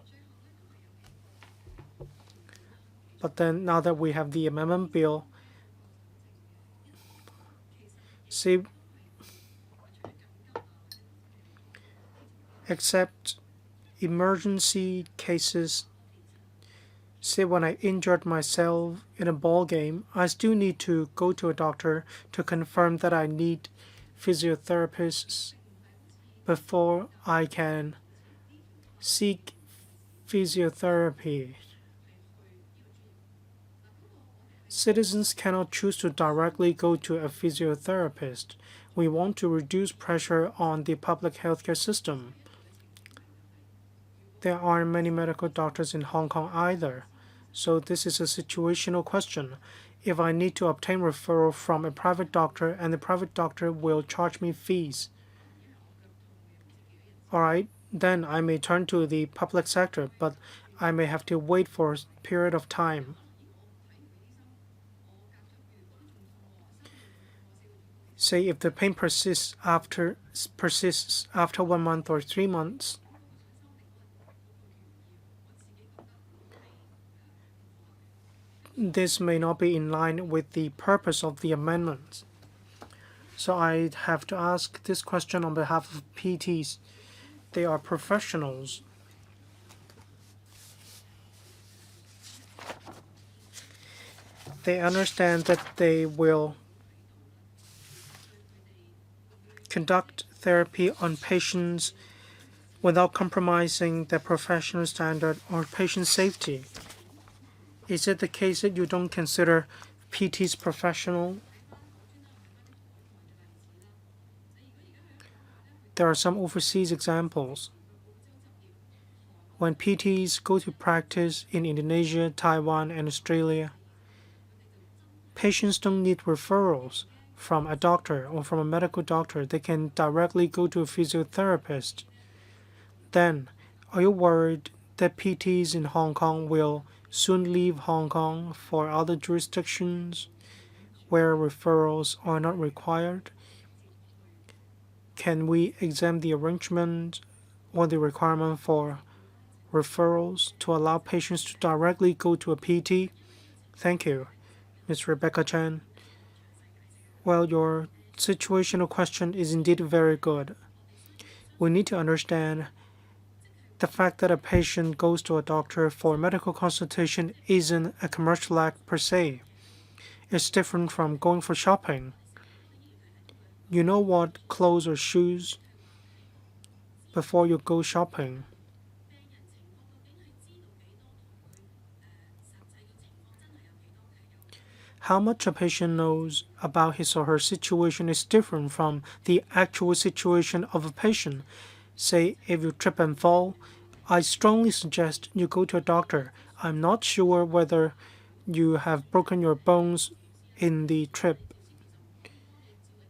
But then now that we have the amendment bill, say except emergency cases, say when I injured myself in a ball game, I still need to go to a doctor to confirm that I need physiotherapists before I can seek physiotherapy. Citizens cannot choose to directly go to a physiotherapist. We want to reduce pressure on the public healthcare system. There aren't many medical doctors in Hong Kong either, so this is a situational question. If I need to obtain referral from a private doctor and the private doctor will charge me fees, all right, then I may turn to the public sector, but I may have to wait for a period of time. Say if the pain persists after 1 month or 3 months, this may not be in line with the purpose of the amendment. So I have to ask this question on behalf of PTs. They are professionals. They understand that they will conduct therapy on patients without compromising their professional standard or patient safety. Is it the case that you don't consider PTs professional? There are some overseas examples. When PTs go to practice in Indonesia, Taiwan, and Australia, patients don't need referrals from a doctor or from a medical doctor. They can directly go to a physiotherapist. Then, are you worried that PTs in Hong Kong will soon leave Hong Kong for other jurisdictions where referrals are not required? Can we examine the arrangement or the requirement for referrals to allow patients to directly go to a PT? Thank you, Ms. Rebecca Chan. Well, your situational question is indeed very good. We need to understand the fact that a patient goes to a doctor for medical consultation isn't a commercial act per se. It's different from going for shopping. You know what clothes or shoes before you go shopping. How much a patient knows about his or her situation is different from the actual situation of a patient. Say, if you trip and fall, I strongly suggest you go to a doctor. I'm not sure whether you have broken your bones in the trip.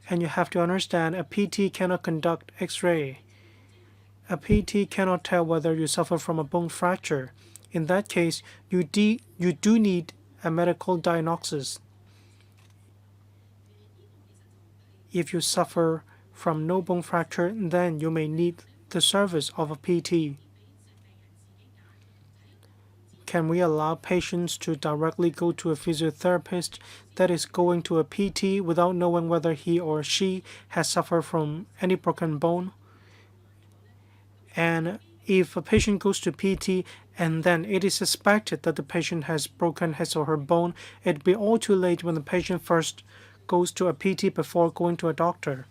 And you have to understand a PT cannot conduct X-ray. A PT cannot tell whether you suffer from a bone fracture. In that case, you do need a medical diagnosis. If you suffer from no bone fracture, then you may need the service of a PT. Can we allow patients to directly go to a physiotherapist that is going to a PT without knowing whether he or she has suffered from any broken bone? And if a patient goes to PT and then it is suspected that the patient has broken his or her bone, it'd be all too late when the patient first goes to a PT before going to a doctor.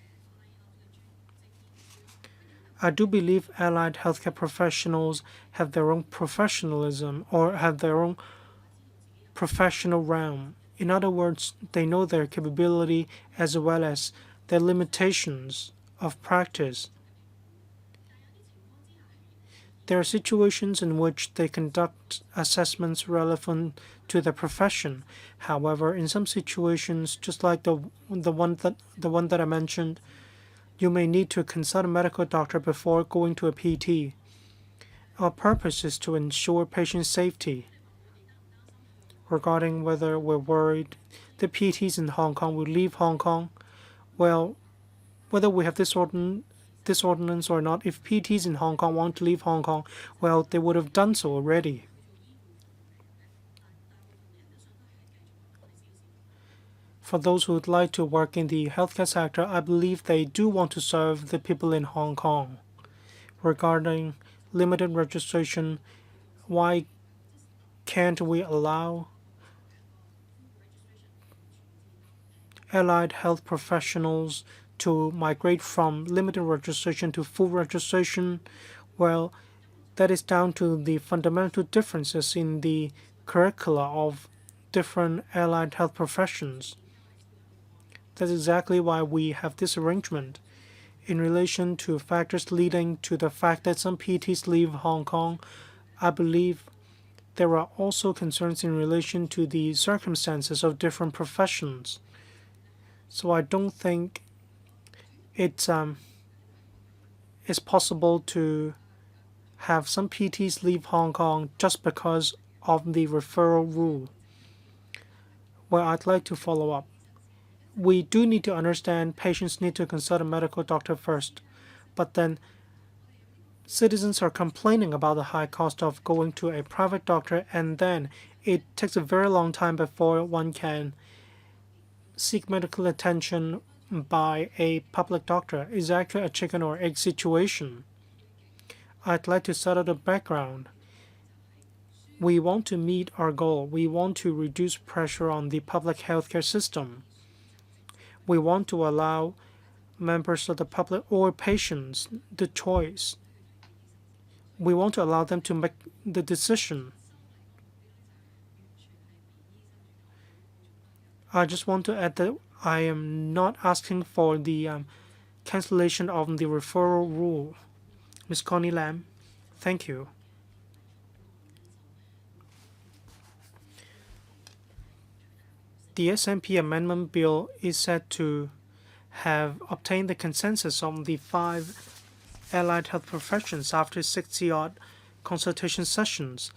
I do believe allied healthcare professionals have their own professionalism or have their own professional realm. In other words, they know their capability as well as their limitations of practice. There are situations in which they conduct assessments relevant to their profession. However, in some situations, just like the one that I mentioned, you may need to consult a medical doctor before going to a PT. Our purpose is to ensure patient safety. Regarding whether we're worried the PTs in Hong Kong will leave Hong Kong, well, whether we have this ordinance or not, if PTs in Hong Kong want to leave Hong Kong, well, they would have done so already. For those who would like to work in the healthcare sector, I believe they do want to serve the people in Hong Kong. Regarding limited registration, why can't we allow allied health professionals to migrate from limited registration to full registration? Well, that is down to the fundamental differences in the curricula of different allied health professions. That's exactly why we have this arrangement. In relation to factors leading to the fact that some PTs leave Hong Kong, I believe there are also concerns in relation to the circumstances of different professions. So I don't think it's possible to have some PTs leave Hong Kong just because of the referral rule. Well, I'd like to follow up. We do need to understand patients need to consult a medical doctor first, but then Citizens are complaining about the high cost of going to a private doctor, and then it takes a very long time before one can seek medical attention by a public doctor. Is actually a chicken or egg situation. I'd like to set out the background. We want to meet our goal. We want to reduce pressure on the public healthcare system. We want to allow members of the public or patients the choice. We want to allow them to make the decision. I just want to add that I am not asking for the cancellation of the referral rule. Ms. Connie Lam, thank you. The SMP Amendment Bill is said to have obtained the consensus of the 5 allied health professions after 60-odd consultation sessions,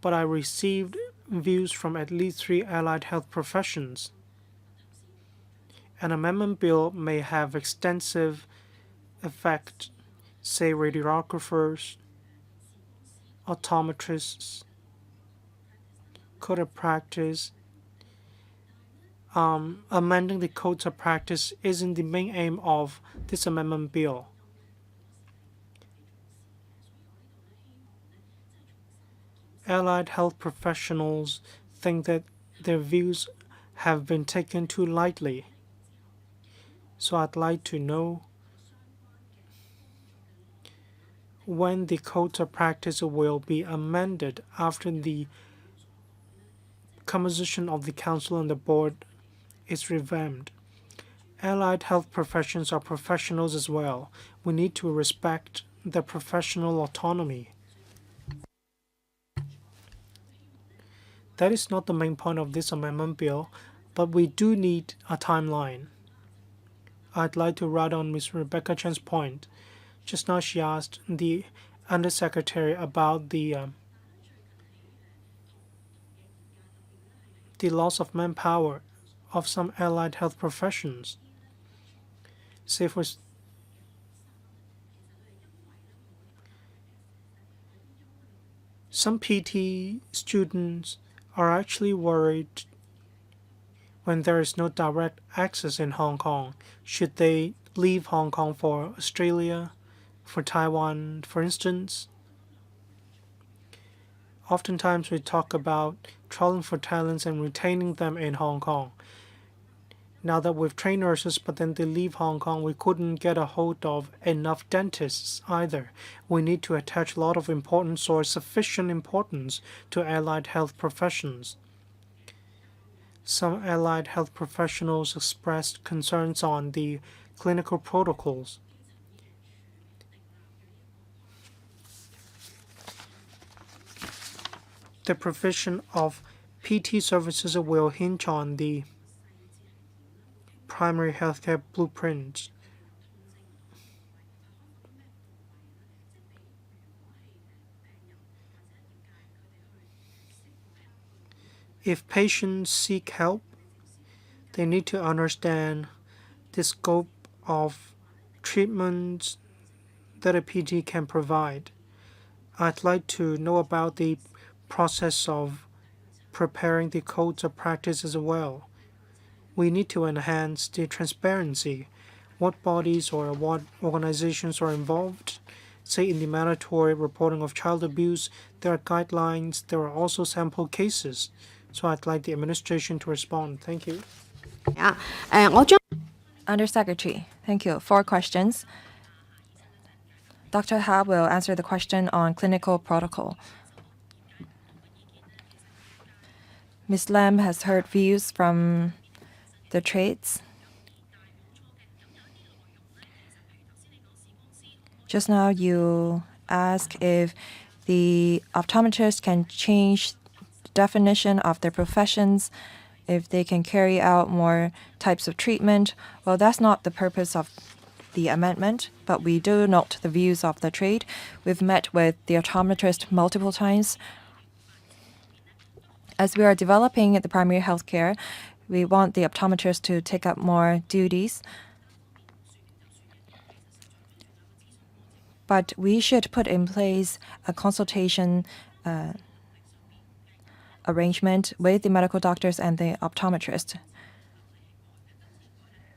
but I received views from at least 3 allied health professions. An amendment bill may have extensive effect, say radiographers, optometrists, code of practice. Amending the codes of practice isn't the main aim of this amendment bill. Allied health professionals think that their views have been taken too lightly. So I'd like to know when the codes of practice will be amended after the composition of the council and the board is revamped. Allied health professions are professionals as well. We need to respect their professional autonomy. That is not the main point of this amendment bill, but we do need a timeline. I'd like to write on Ms. Rebecca Chen's point. Just now she asked the Undersecretary about the loss of manpower of some allied health professions. Say for some PT students are actually worried when there is no direct access in Hong Kong. Should they leave Hong Kong for Australia, for Taiwan, for instance? Oftentimes we talk about traveling for talents and retaining them in Hong Kong. Now that we've trained nurses, but then they leave Hong Kong, we couldn't get a hold of enough dentists either. We need to attach a lot of importance or sufficient importance to allied health professions. Some allied health professionals expressed concerns on the clinical protocols. The provision of PT services will hinge on the primary healthcare blueprint. If patients seek help, they need to understand the scope of treatments that a PT can provide. I'd like to know about the process of preparing the codes of practice as well. We need to enhance the transparency. What bodies or what organizations are involved? Say in the mandatory reporting of child abuse, there are guidelines, there are also sample cases. So I'd like the administration to respond. Thank you. Undersecretary, thank you. 4 questions. Dr. Ha will answer the question on clinical protocol. Ms. Lam has heard views from the trades. Just now you asked if the optometrists can change the definition of their professions, if they can carry out more types of treatment. Well, that's not the purpose of the amendment, but we do note the views of the trade. We've met with the optometrist multiple times. As we are developing the primary health care, we want the optometrists to take up more duties. But we should put in place a consultation arrangement with the medical doctors and the optometrist.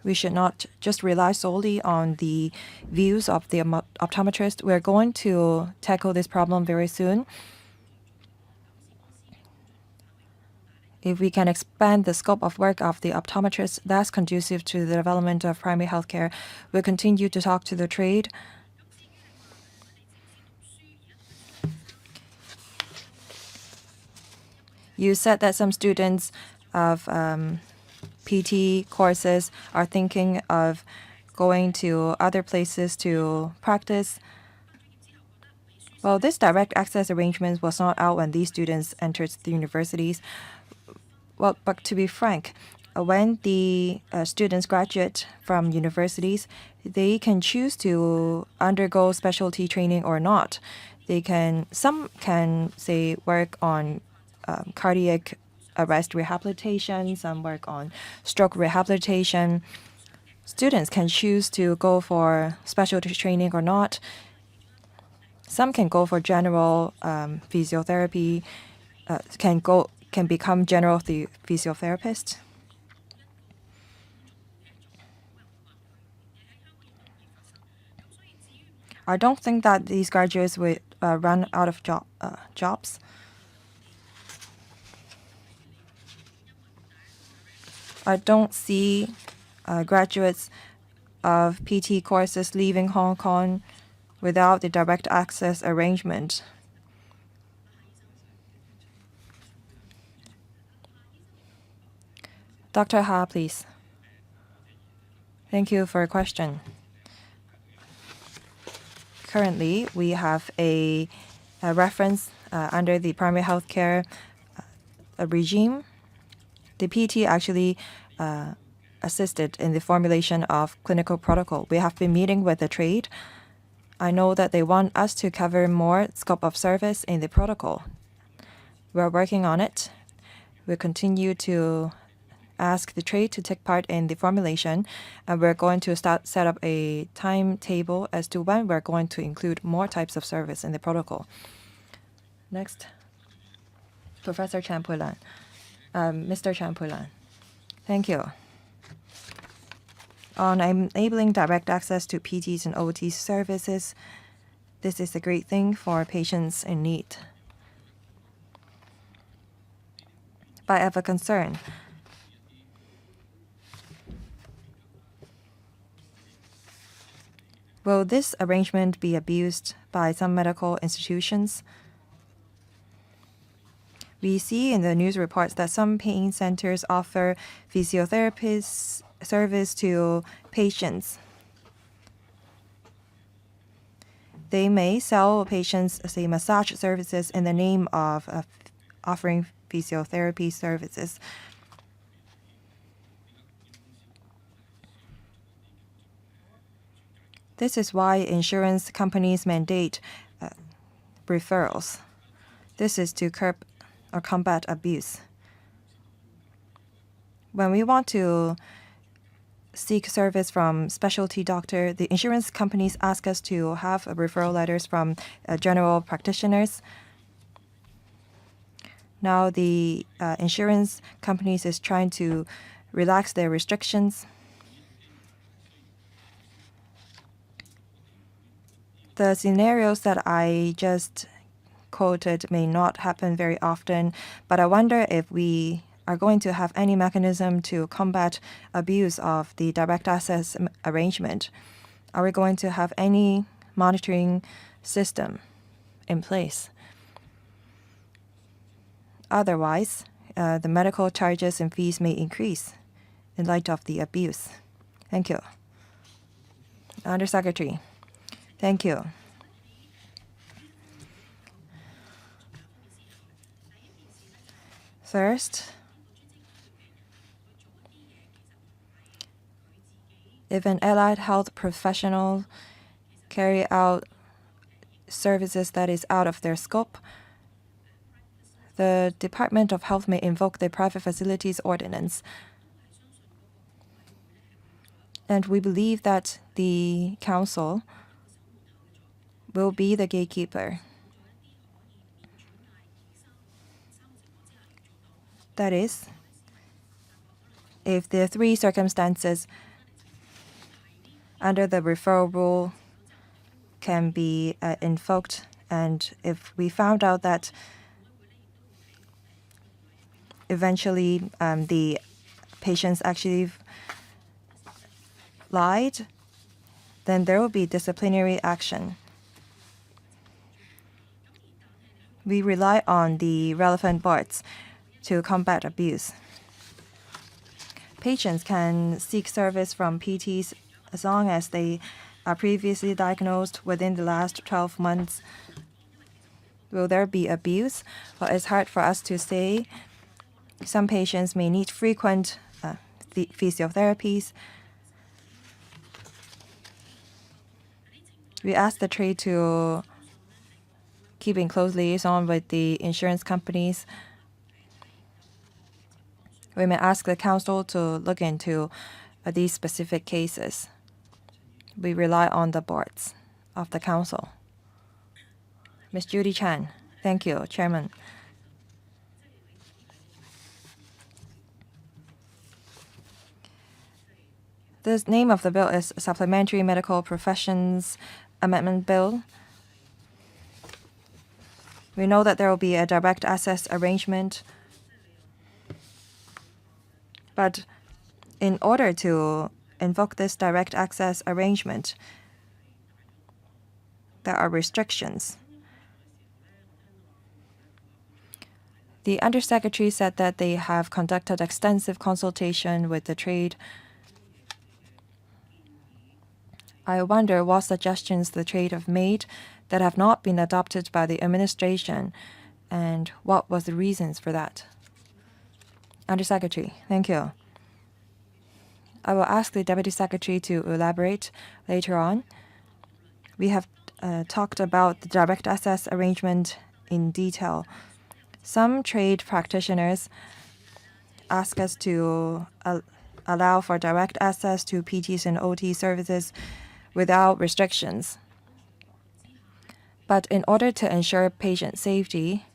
We should not just rely solely on the views of the optometrist. We're going to tackle this problem very soon. If we can expand the scope of work of the optometrist, that's conducive to the development of primary healthcare. We'll continue to talk to the trade. You said that some students of PT courses are thinking of going to other places to practice. Well, this direct access arrangement was not out when these students entered the universities. Well, but to be frank, when the students graduate from universities, they can choose to undergo specialty training or not. Some can say work on cardiac arrest rehabilitation, some work on stroke rehabilitation. Students can choose to go for specialty training or not. Some can go for general physiotherapy, can become general physiotherapists. I don't think that these graduates will run out of jobs. I don't see graduates of PT courses leaving Hong Kong without the direct access arrangement. Dr. Ha, please. Thank you for your question. Currently, we have a reference under the primary healthcare regime. The PT actually assisted in the formulation of clinical protocol. We have been meeting with the trade. I know that they want us to cover more scope of service in the protocol. We're working on it. We'll continue to ask the trade to take part in the formulation, and we're going to set up a timetable as to when we're going to include more types of service in the protocol. Next, Professor Champulan. Mr. Champulan. Thank you. On enabling direct access to PTs and OTs services, this is a great thing for patients in need. But I have a concern. Will this arrangement be abused by some medical institutions? We see in the news reports that some pain centers offer physiotherapist service to patients. They may sell patients, say, massage services in the name of offering physiotherapy services. This is why insurance companies mandate referrals. This is to curb or combat abuse. When we want to seek service from specialty doctor, the insurance companies ask us to have referral letters from general practitioners. Now the insurance companies is trying to relax their restrictions. The scenarios that I just quoted may not happen very often, but I wonder if we are going to have any mechanism to combat abuse of the direct access arrangement. Are we going to have any monitoring system in place? Otherwise, the medical charges and fees may increase in light of the abuse. Thank you. Undersecretary. Thank you. First, if an allied health professional carry out services that is out of their scope, the Department of Health may invoke the Private Facilities Ordinance. And we believe that the Council will be the gatekeeper. That is, if the three circumstances under the referral rule can be invoked, and if we found out that eventually the patients actually lied, then there will be disciplinary action. We rely on the relevant boards to combat abuse. Patients can seek service from PTs as long as they are previously diagnosed within the last 12 months. Will there be abuse? Well, it's hard for us to say. Some patients may need frequent physiotherapies. We ask the trade to keep in close liaison with the insurance companies. We may ask the council to look into these specific cases. We rely on the boards of the council. Ms. Judy Chan. Thank you, Chairman. The name of the bill is Supplementary Medical Professions Amendment Bill. We know that there will be a direct access arrangement. But in order to invoke this direct access arrangement, there are restrictions. The Undersecretary said that they have conducted extensive consultation with the trade. I wonder what suggestions the trade have made that have not been adopted by the administration, and what was the reasons for that. Undersecretary, thank you. I will ask the Deputy Secretary to elaborate later on. We have talked about the direct access arrangement in detail. Some trade practitioners ask us to allow for direct access to PTs and OT services without restrictions. But in order to ensure patient safety,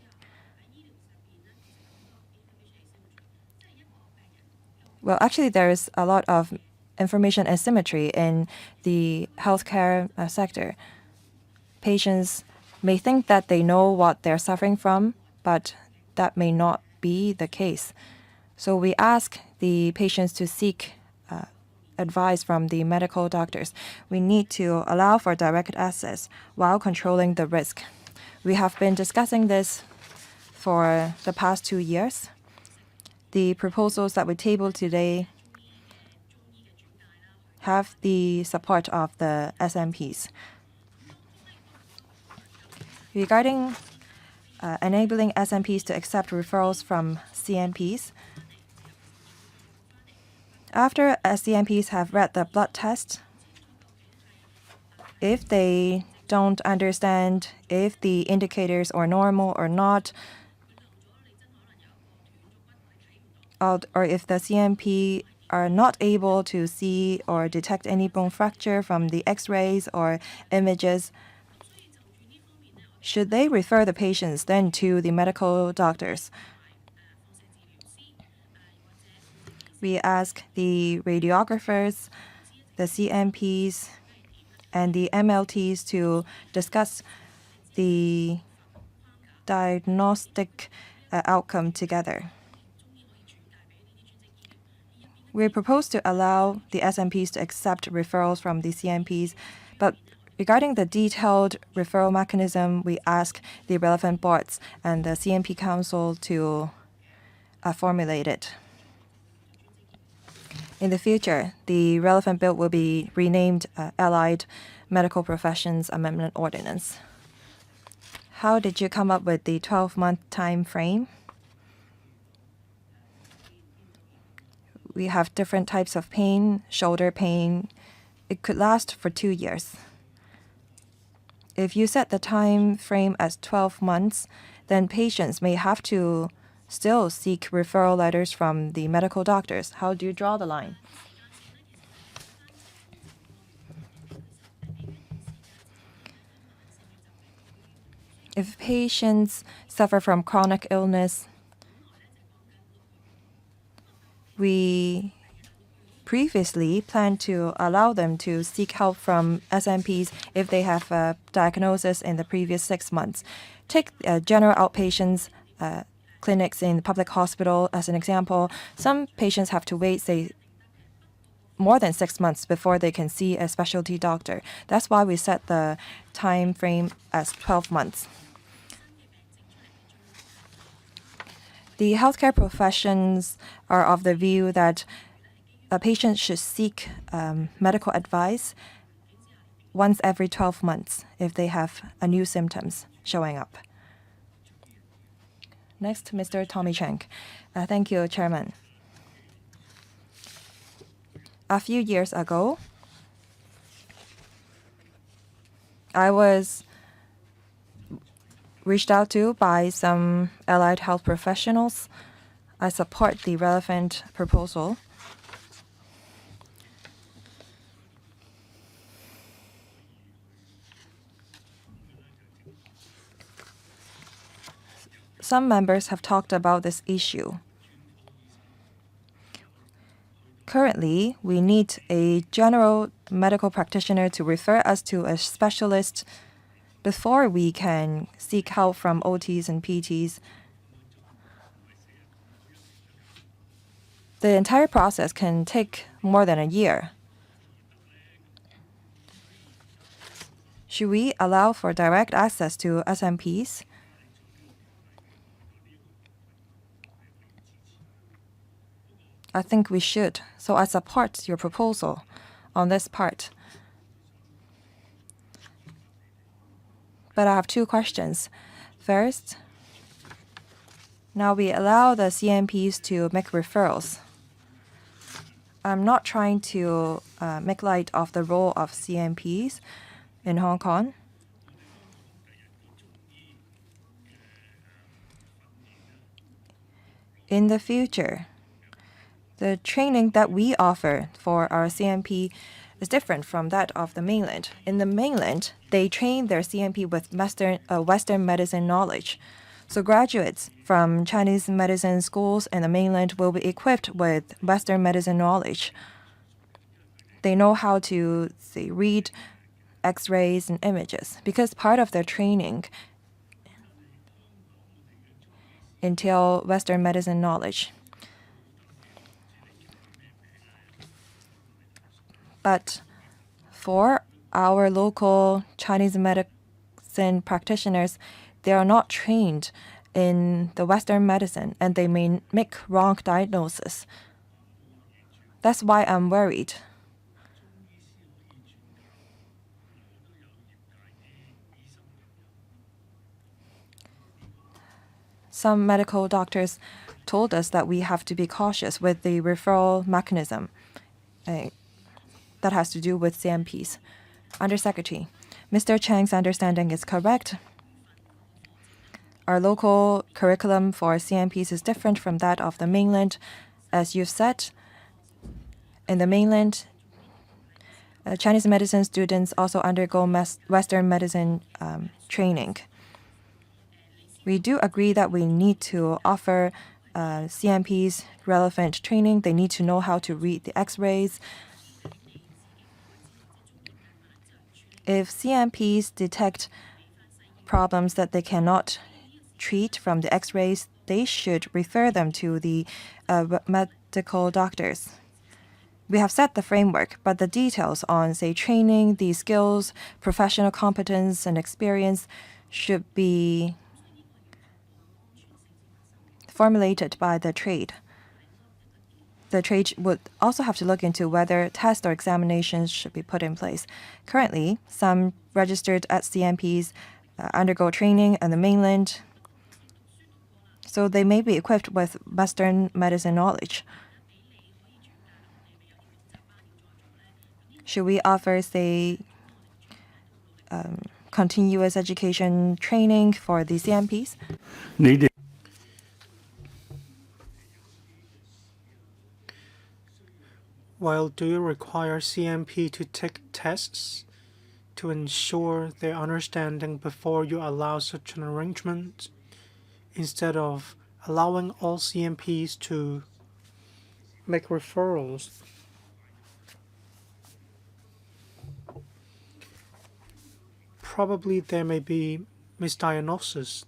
well, actually, there is a lot of information asymmetry in the healthcare sector. Patients may think that they know what they're suffering from, but that may not be the case. So we ask the patients to seek advice from the medical doctors. We need to allow for direct access while controlling the risk. We have been discussing this for the past 2 years. The proposals that we tabled today have the support of the SMPs. Regarding enabling SMPs to accept referrals from CMPs, after CMPs have read the blood test, if they don't understand if the indicators are normal or not, or if the CMP are not able to see or detect any bone fracture from the X-rays or images, should they refer the patients then to the medical doctors? We ask the radiographers, the CMPs, and the MLTs to discuss the diagnostic outcome together. We propose to allow the SMPs to accept referrals from the CMPs, but regarding the detailed referral mechanism, we ask the relevant boards and the CMP Council to formulate it. In the future, the relevant bill will be renamed Allied Medical Professions Amendment Ordinance. How did you come up with the 12-month time frame? We have different types of pain, shoulder pain. It could last for 2 years. If you set the time frame as 12 months, then patients may have to still seek referral letters from the medical doctors. How do you draw the line? If patients suffer from chronic illness, we previously planned to allow them to seek help from SMPs if they have a diagnosis in the previous 6 months. Take general outpatients clinics in the public hospital as an example. Some patients have to wait, say, more than 6 months before they can see a specialty doctor. That's why we set the time frame as 12 months. The healthcare professions are of the view that a patient should seek medical advice once every 12 months if they have a new symptoms showing up. Next, Mr. Tommy Chang. Thank you, Chairman. A few years ago, I was reached out to by some allied health professionals. I support the relevant proposal. Some members have talked about this issue. Currently, we need a general medical practitioner to refer us to a specialist before we can seek help from OTs and PTs. The entire process can take more than a year. Should we allow for direct access to SMPs? I think we should, so I support your proposal on this part. But I have two questions. First, now we allow the CMPs to make referrals. I'm not trying to make light of the role of CMPs in Hong Kong. In the future, the training that we offer for our CMP is different from that of the mainland. In the mainland, they train their CMP with Western medicine knowledge. So graduates from Chinese medicine schools in the mainland will be equipped with Western medicine knowledge. They know how to, say, read X-rays and images because part of their training entail Western medicine knowledge. But for our local Chinese medicine practitioners, they are not trained in the Western medicine and they may make wrong diagnosis. That's why I'm worried. Some medical doctors told us that we have to be cautious with the referral mechanism that has to do with CMPs. Undersecretary, Mr. Chang's understanding is correct. Our local curriculum for CMPs is different from that of the mainland. As you've said, in the mainland, Chinese medicine students also undergo Western medicine training. We do agree that we need to offer CMPs relevant training. They need to know how to read the X-rays. If CMPs detect problems that they cannot treat from the X-rays, they should refer them to the medical doctors. We have set the framework, but the details on, say, training, the skills, professional competence, and experience should be formulated by the trade. The trade would also have to look into whether tests or examinations should be put in place. Currently, some registered CMPs undergo training in the mainland, so they may be equipped with Western medicine knowledge. Should we offer, say, continuous education training for the CMPs? Well, do you require CMP to take tests to ensure their understanding before you allow such an arrangement, instead of allowing all CMPs to make referrals. Probably there may be misdiagnosis.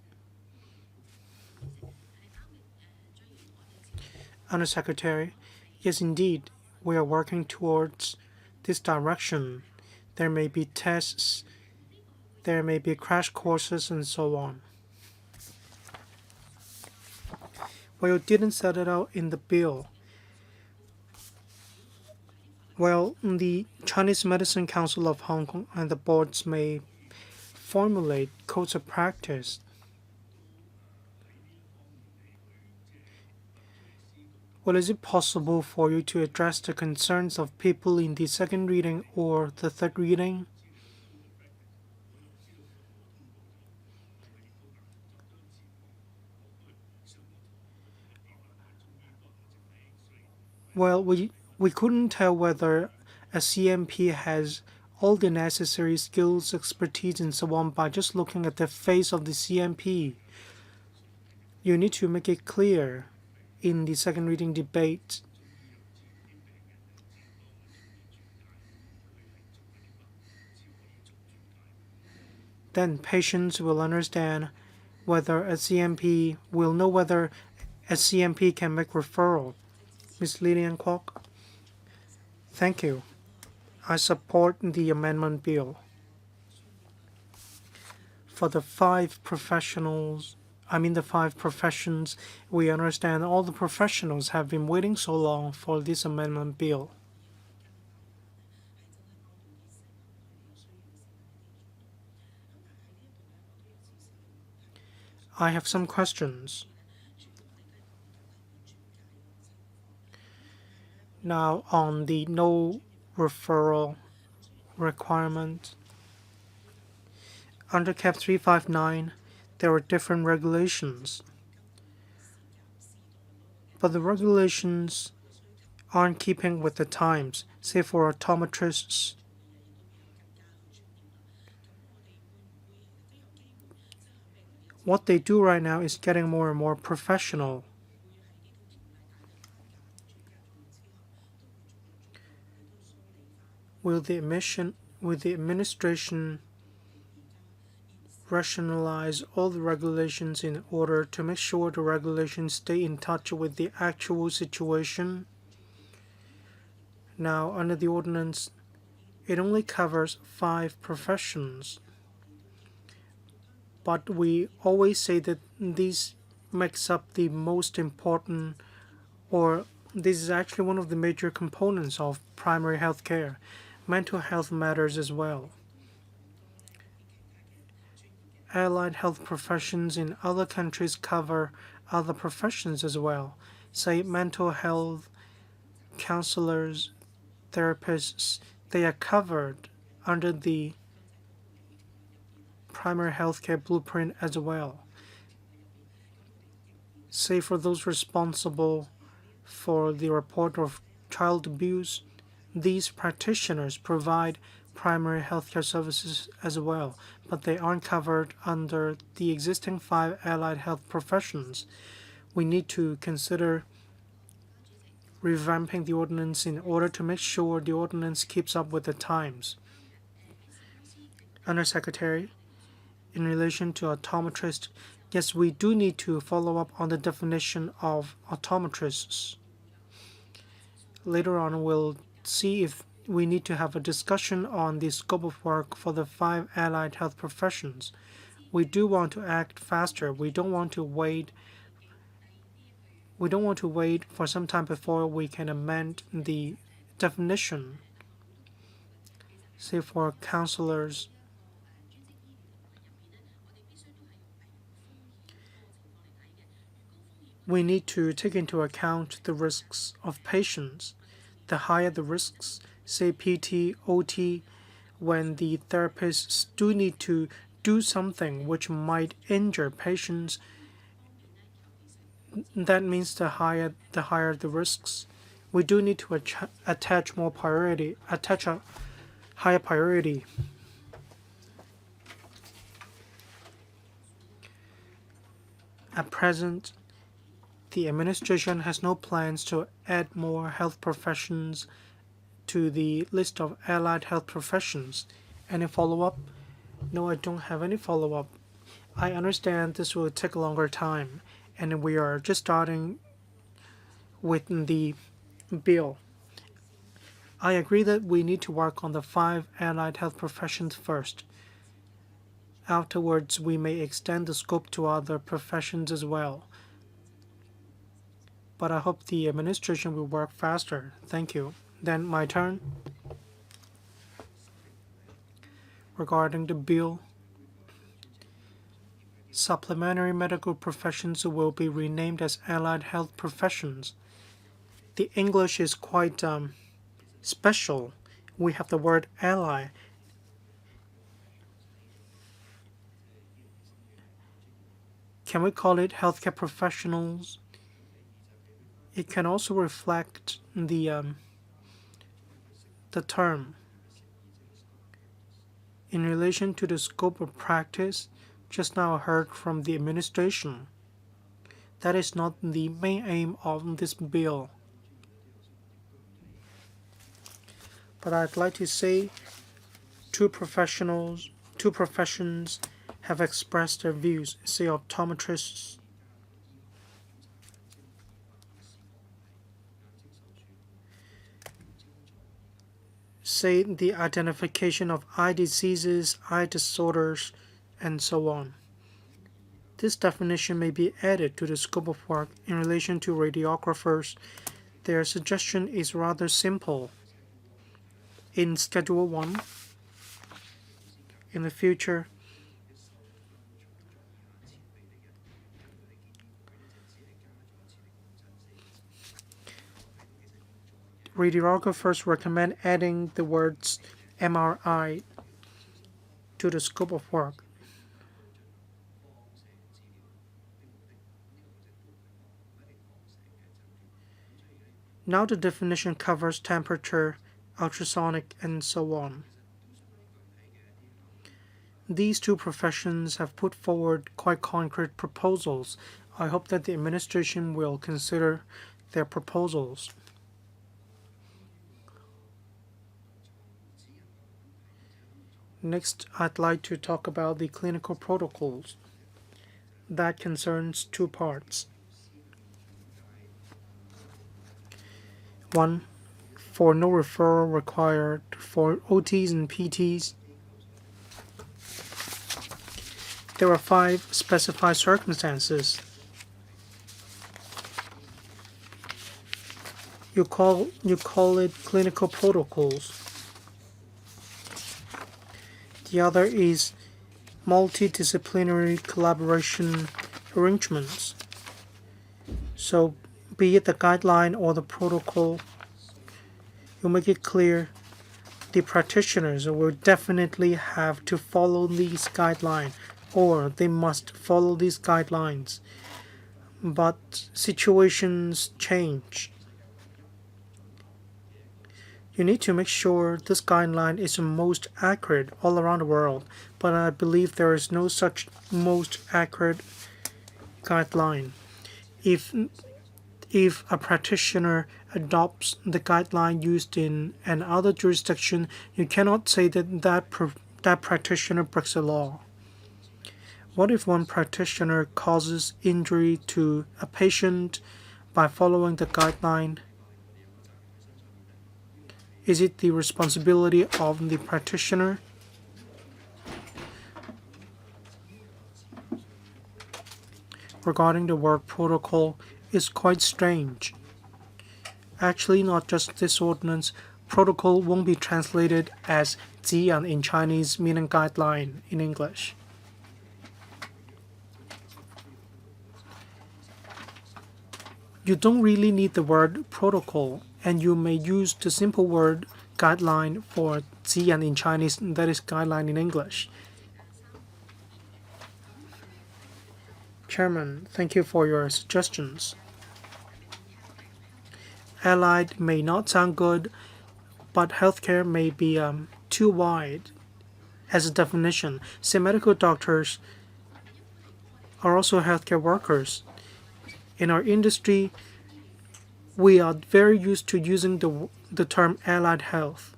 Undersecretary, yes, indeed, we are working towards this direction. There may be tests, there may be crash courses, and so on. Well, you didn't set it out in the bill. Well, the Chinese Medicine Council of Hong Kong and the boards may formulate codes of practice. Well, is it possible for you to address the concerns of people in the second reading or the third reading? Well, we couldn't tell whether a CMP has all the necessary skills, expertise, and so on by just looking at the face of the CMP. You need to make it clear in the second reading debate. Then patients will understand whether a CMP will know whether a CMP can make referral. Ms. Lillian Kwok. Thank you. I support the amendment bill. For the five professions, we understand all the professionals have been waiting so long for this amendment bill. I have some questions. Now, on the no referral requirement, under Cap 359, there are different regulations. But the regulations aren't keeping with the times, say for optometrists. What they do right now is getting more and more professional. Will the administration rationalize all the regulations in order to make sure the regulations stay in touch with the actual situation? Now, under the ordinance, it only covers 5 professions. But we always say that this makes up the most important, or this is actually one of the major components of primary health care. Mental health matters as well. Allied health professions in other countries cover other professions as well. Say mental health counselors, therapists, they are covered under the primary healthcare blueprint as well. Say for those responsible for the report of child abuse, these practitioners provide primary healthcare services as well, but they aren't covered under the existing 5 allied health professions. We need to consider revamping the ordinance in order to make sure the ordinance keeps up with the times. Undersecretary, in relation to optometrists, yes, we do need to follow up on the definition of optometrists. Later on, we'll see if we need to have a discussion on the scope of work for the 5 allied health professions. We do want to act faster. We don't want to wait for some time before we can amend the definition. Say for counselors, we need to take into account the risks of patients. The higher the risks, say PT, OT, when the therapists do need to do something which might injure patients, that means the higher the risks. We do need to attach a higher priority. At present, the administration has no plans to add more health professions to the list of allied health professions. Any follow-up? No, I don't have any follow-up. I understand this will take a longer time, and we are just starting with the bill. I agree that we need to work on the 5 allied health professions first. Afterwards, we may extend the scope to other professions as well. But I hope the administration will work faster. Thank you. Then my turn. Regarding the bill, supplementary medical professions will be renamed as allied health professions. The English is quite special. We have the word ally. Can we call it healthcare professionals? It can also reflect the term. In relation to the scope of practice, just now I heard from the administration. That is not the main aim of this bill. But I'd like to say two professions have expressed their views, say optometrists. Say the identification of eye diseases, eye disorders, and so on. This definition may be added to the scope of work in relation to radiographers. Their suggestion is rather simple. In Schedule 1, in the future, radiographers recommend adding the words MRI to the scope of work. Now the definition covers temperature, ultrasonic, and so on. These two professions have put forward quite concrete proposals. I hope that the administration will consider their proposals. Next, I'd like to talk about the clinical protocols. That concerns two parts. One, for no referral required for OTs and PTs. There are 5 specified circumstances. You call it clinical protocols. The other is multidisciplinary collaboration arrangements. So, be it the guideline or the protocol, you make it clear the practitioners will definitely have to follow these guidelines, or they must follow these guidelines. But situations change. You need to make sure this guideline is the most accurate all around the world, but I believe there is no such most accurate guideline. If a practitioner adopts the guideline used in another jurisdiction, you cannot say that practitioner breaks the law. What if one practitioner causes injury to a patient by following the guideline? Is it the responsibility of the practitioner? Regarding the word protocol, is quite strange. Actually, not just this ordinance, protocol won't be translated as 指引 in Chinese, meaning guideline in English. You don't really need the word protocol, and you may use the simple word guideline for 指引 in Chinese, that is guideline in English. Chairman, thank you for your suggestions. Allied may not sound good, but healthcare may be too wide as a definition. Say medical doctors are also healthcare workers. In our industry, we are very used to using the term allied health.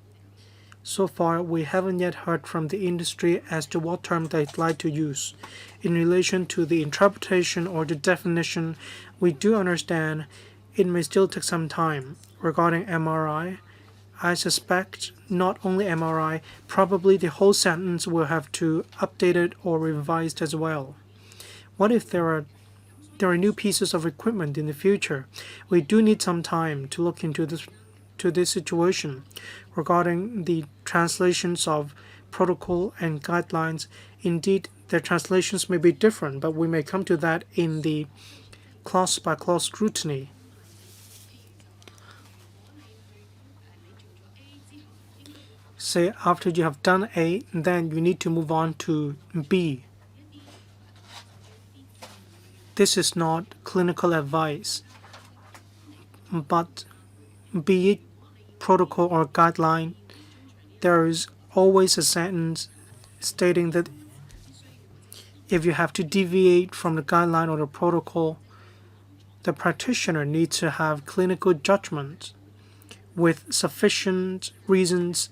So far, we haven't yet heard from the industry as to what term they'd like to use. In relation to the interpretation or the definition, we do understand it may still take some time. Regarding MRI, I suspect not only MRI, probably the whole sentence will have to update it or revised as well. What if there are new pieces of equipment in the future? We do need some time to look into this situation. Regarding the translations of protocol and guidelines, indeed, their translations may be different, but we may come to that in the clause-by-clause scrutiny. Say after you have done A, then you need to move on to B. This is not clinical advice, but be it protocol or guideline, there is always a sentence stating that if you have to deviate from the guideline or the protocol, the practitioner needs to have clinical judgment with sufficient reasons.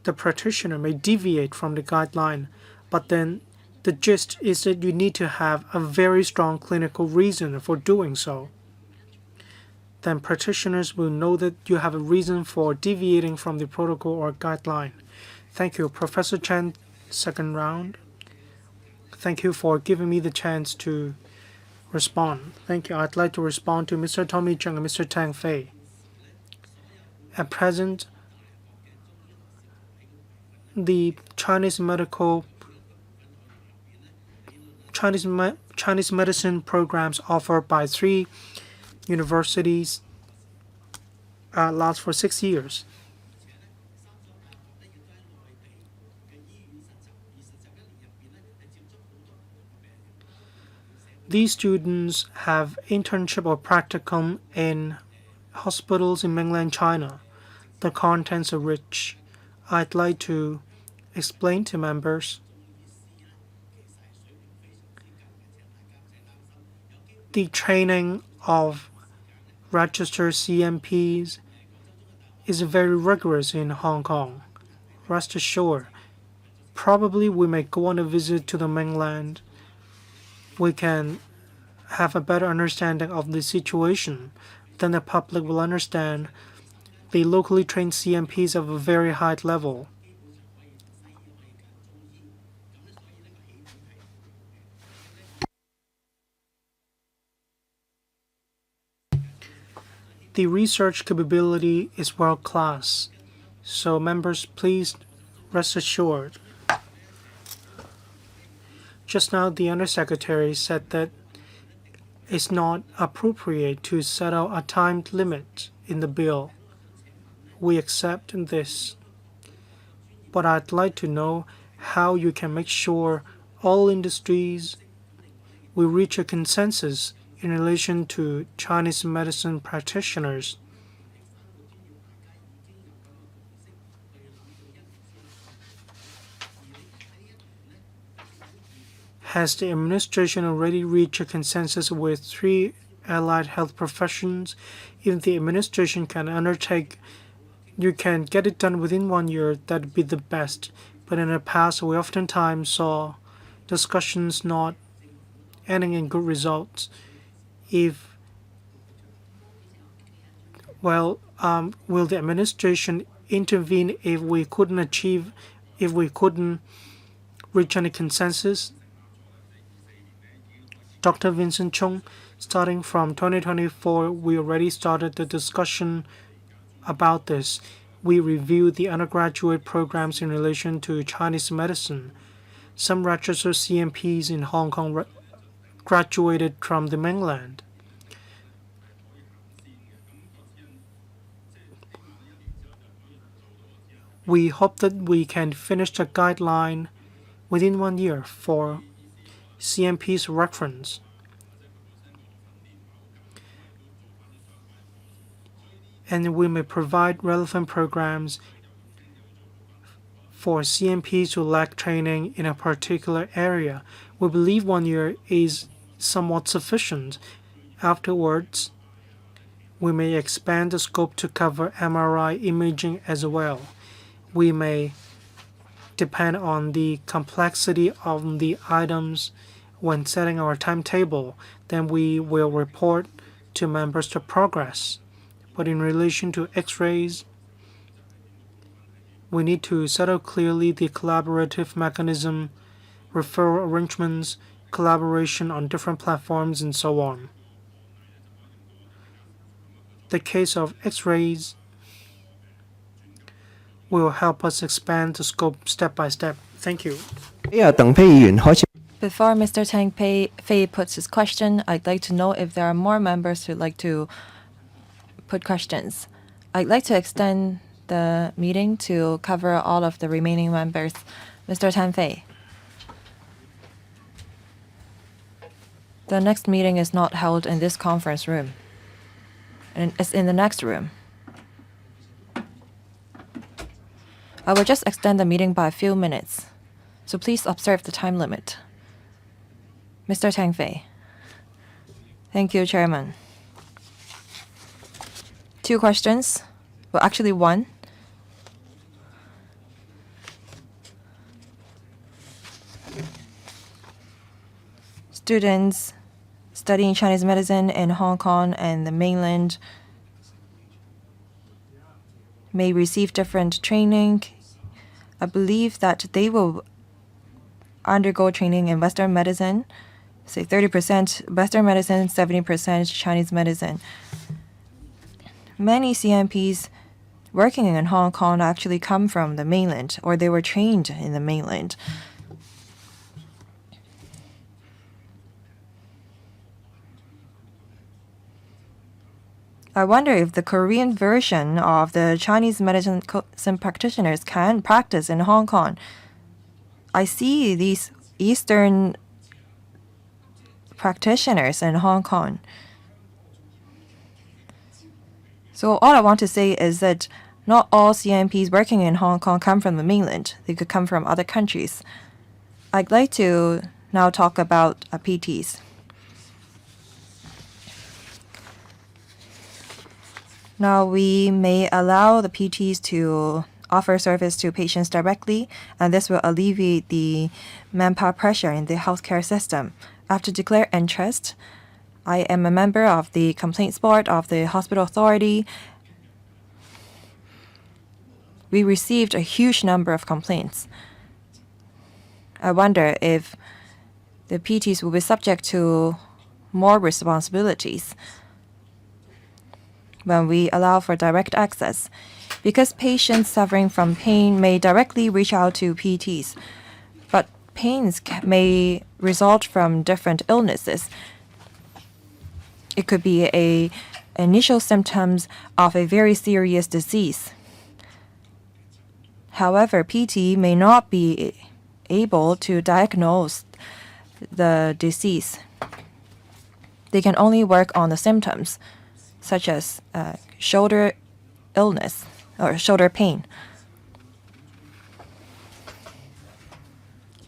The practitioner may deviate from the guideline, but then the gist is that you need to have a very strong clinical reason for doing so. Then practitioners will know that you have a reason for deviating from the protocol or guideline. Thank you, Professor Chen, second round. Thank you for giving me the chance to respond. Thank you. I'd like to respond to Mr. Tommy Zheng and Mr. Tang Fei. At present, the Chinese medicine programs offered by 3 universities last for 6 years. These students have internship or practicum in hospitals in mainland China. The contents are rich. I'd like to explain to members the training of registered CMPs is very rigorous in Hong Kong. Rest assured, probably we may go on a visit to the mainland. We can have a better understanding of the situation. Then the public will understand the locally trained CMPs of a very high level. The research capability is world class, so members, please rest assured. Just now, the Undersecretary said that it's not appropriate to set out a time limit in the bill. We accept this, but I'd like to know how you can make sure all industries will reach a consensus in relation to Chinese medicine practitioners. Has the administration already reached a consensus with 3 allied health professions? If the administration can undertake, you can get it done within 1 year, that'd be the best. But in the past, we oftentimes saw discussions not ending in good results. Will the administration intervene if we couldn't reach any consensus? Dr. Vincent Chung, starting from 2024, we already started the discussion about this. We reviewed the undergraduate programs in relation to Chinese medicine. Some registered CMPs in Hong Kong graduated from the mainland. We hope that we can finish the guideline within 1 year for CMP's reference. And we may provide relevant programs for CMPs who lack training in a particular area. We believe 1 year is somewhat sufficient. Afterwards, we may expand the scope to cover MRI imaging as well. We may depend on the complexity of the items when setting our timetable. Then we will report to members the progress. But in relation to X-rays, we need to settle clearly the collaborative mechanism, referral arrangements, collaboration on different platforms, and so on. The case of X-rays will help us expand the scope step by step. Thank you. 鄧飛議員開始。 Before Mr. Tang Fei puts his question, I'd like to know if there are more members who'd like to put questions. I'd like to extend the meeting to cover all of the remaining members. Mr. Tang Fei. The next meeting is not held in this conference room. And it's in the next room. I will just extend the meeting by a few minutes. So please observe the time limit. Mr. Tang Fei. Thank you, Chairman. 2 questions. Well, actually 1. Students studying Chinese medicine in Hong Kong and the mainland may receive different training. I believe that they will undergo training in Western medicine, say 30% Western medicine, 70% Chinese medicine. Many CMPs working in Hong Kong actually come from the mainland, or they were trained in the mainland. I wonder if the Korean version of the Chinese medicine practitioners can practice in Hong Kong. I see these Eastern practitioners in Hong Kong. So all I want to say is that not all CMPs working in Hong Kong come from the mainland. They could come from other countries. I'd like to now talk about PTs. Now we may allow the PTs to offer service to patients directly, and this will alleviate the manpower pressure in the healthcare system. I have to declare interest. I am a member of the Complaints Board of the Hospital Authority. We received a huge number of complaints. I wonder if the PTs will be subject to more responsibilities when we allow for direct access, because patients suffering from pain may directly reach out to PTs, but pains may result from different illnesses. It could be initial symptoms of a very serious disease. However, PT may not be able to diagnose the disease. They can only work on the symptoms, such as shoulder illness or shoulder pain.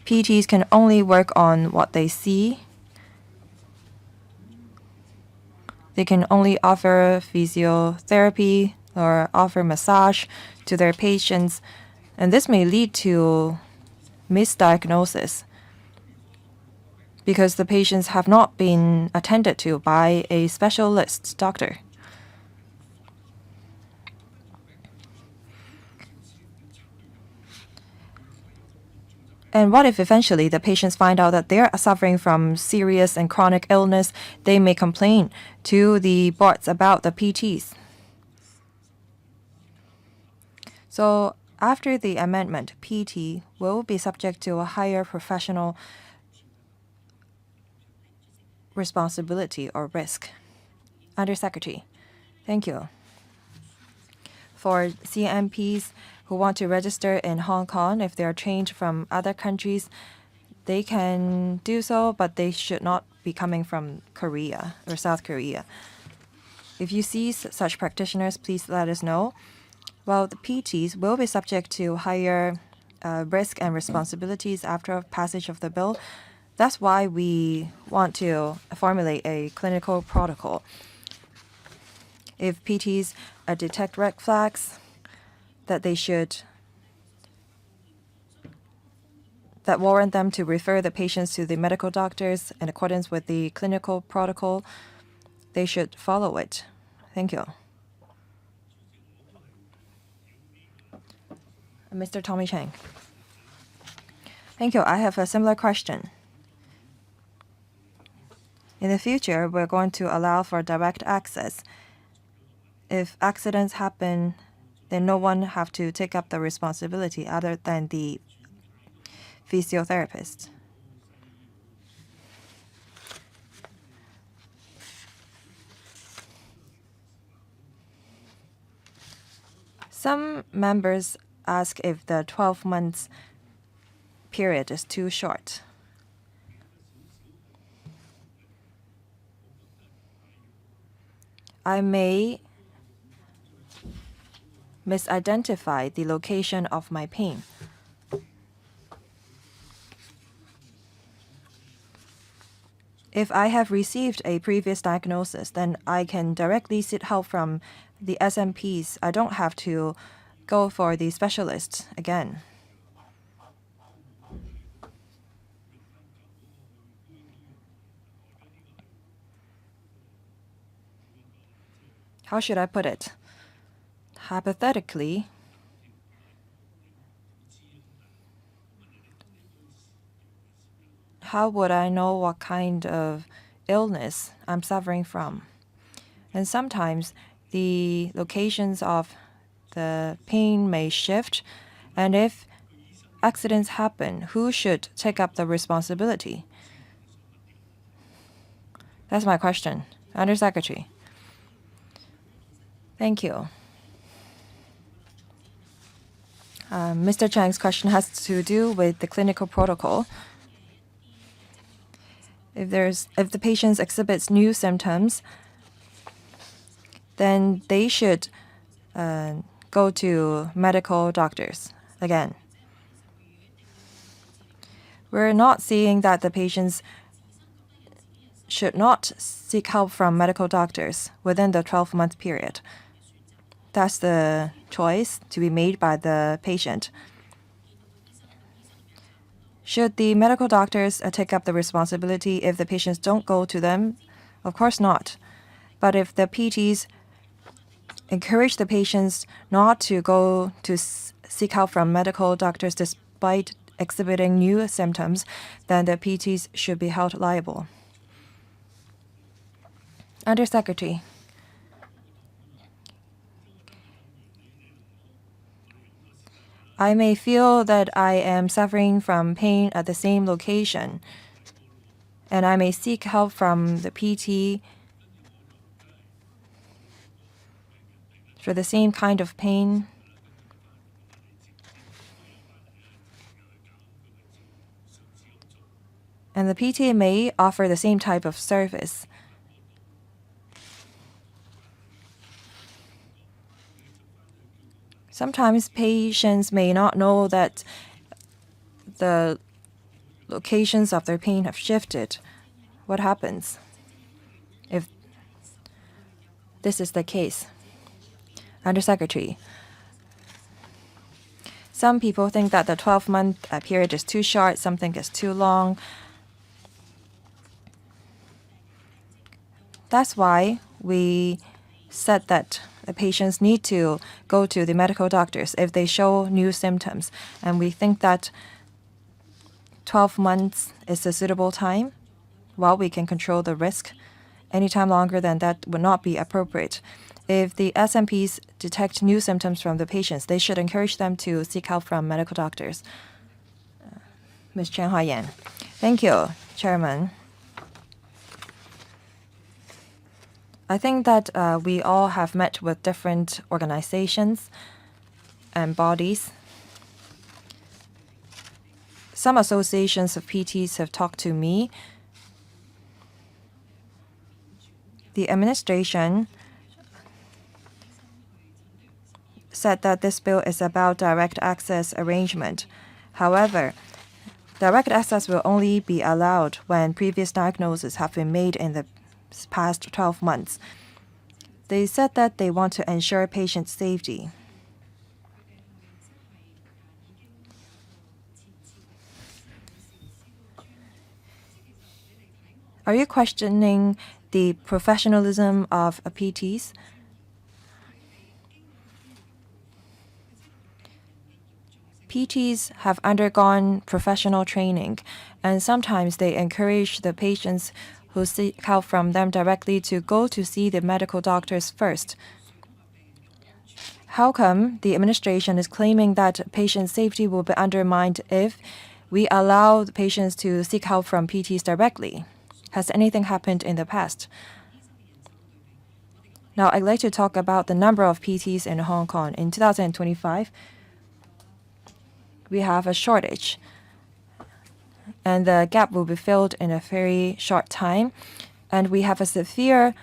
PTs can only work on what they see. They can only offer physiotherapy or offer massage to their patients, and this may lead to misdiagnosis because the patients have not been attended to by a specialist doctor. And what if eventually the patients find out that they're suffering from serious and chronic illness? They may complain to the boards about the PTs. So after the amendment, PT will be subject to a higher professional responsibility or risk. Undersecretary, thank you. For CMPs who want to register in Hong Kong, if they are trained from other countries, they can do so, but they should not be coming from Korea or South Korea. If you see such practitioners, please let us know. Well, the PTs will be subject to higher risk and responsibilities after passage of the bill. That's why we want to formulate a clinical protocol. If PTs detect red flags, that warrant them to refer the patients to the medical doctors in accordance with the clinical protocol, they should follow it. Thank you. Mr. Tommy Chang. Thank you. I have a similar question. In the future, we're going to allow for direct access. If accidents happen, then no one have to take up the responsibility other than the physiotherapist. Some members ask if the 12 months period is too short. I may misidentify the location of my pain. If I have received a previous diagnosis, then I can directly seek help from the SMPs. I don't have to go for the specialist again. How should I put it? Hypothetically, how would I know what kind of illness I'm suffering from? And sometimes the locations of the pain may shift, and if accidents happen, who should take up the responsibility? That's my question. Undersecretary. Thank you. Mr. Chang's question has to do with the clinical protocol. If the patient exhibits new symptoms, then they should go to medical doctors again. We're not saying that the patients should not seek help from medical doctors within the 12-month period. That's the choice to be made by the patient. Should the medical doctors take up the responsibility if the patients don't go to them? Of course not. But if the PTs encourage the patients not to go to seek help from medical doctors despite exhibiting new symptoms, then the PTs should be held liable. Undersecretary. I may feel that I am suffering from pain at the same location, and I may seek help from the PT for the same kind of pain. And the PT may offer the same type of service. Sometimes patients may not know that the locations of their pain have shifted. What happens if this is the case? Undersecretary. Some people think that the 12-month period is too short, something is too long. That's why we said that the patients need to go to the medical doctors if they show new symptoms. And we think that 12 months is a suitable time while we can control the risk. Any time longer than that would not be appropriate. If the SMPs detect new symptoms from the patients, they should encourage them to seek help from medical doctors. Ms. Chen Huayan. Thank you, Chairman. I think that we all have met with different organizations and bodies. Some associations of PTs have talked to me. The administration said that this bill is about direct access arrangement, However, direct access will only be allowed when previous diagnoses have been made in the past 12 months. They said that they want to ensure patient safety. Are you questioning the professionalism of PTs? PTs have undergone professional training, and sometimes they encourage the patients who seek help from them directly to go to see the medical doctors first. How come the administration is claiming that patient safety will be undermined if we allow the patients to seek help from PTs directly? Has anything happened in the past? Now, I'd like to talk about the number of PTs in Hong Kong. In 2025, we have a shortage, and the gap will be filled in a very short time. And we have a severe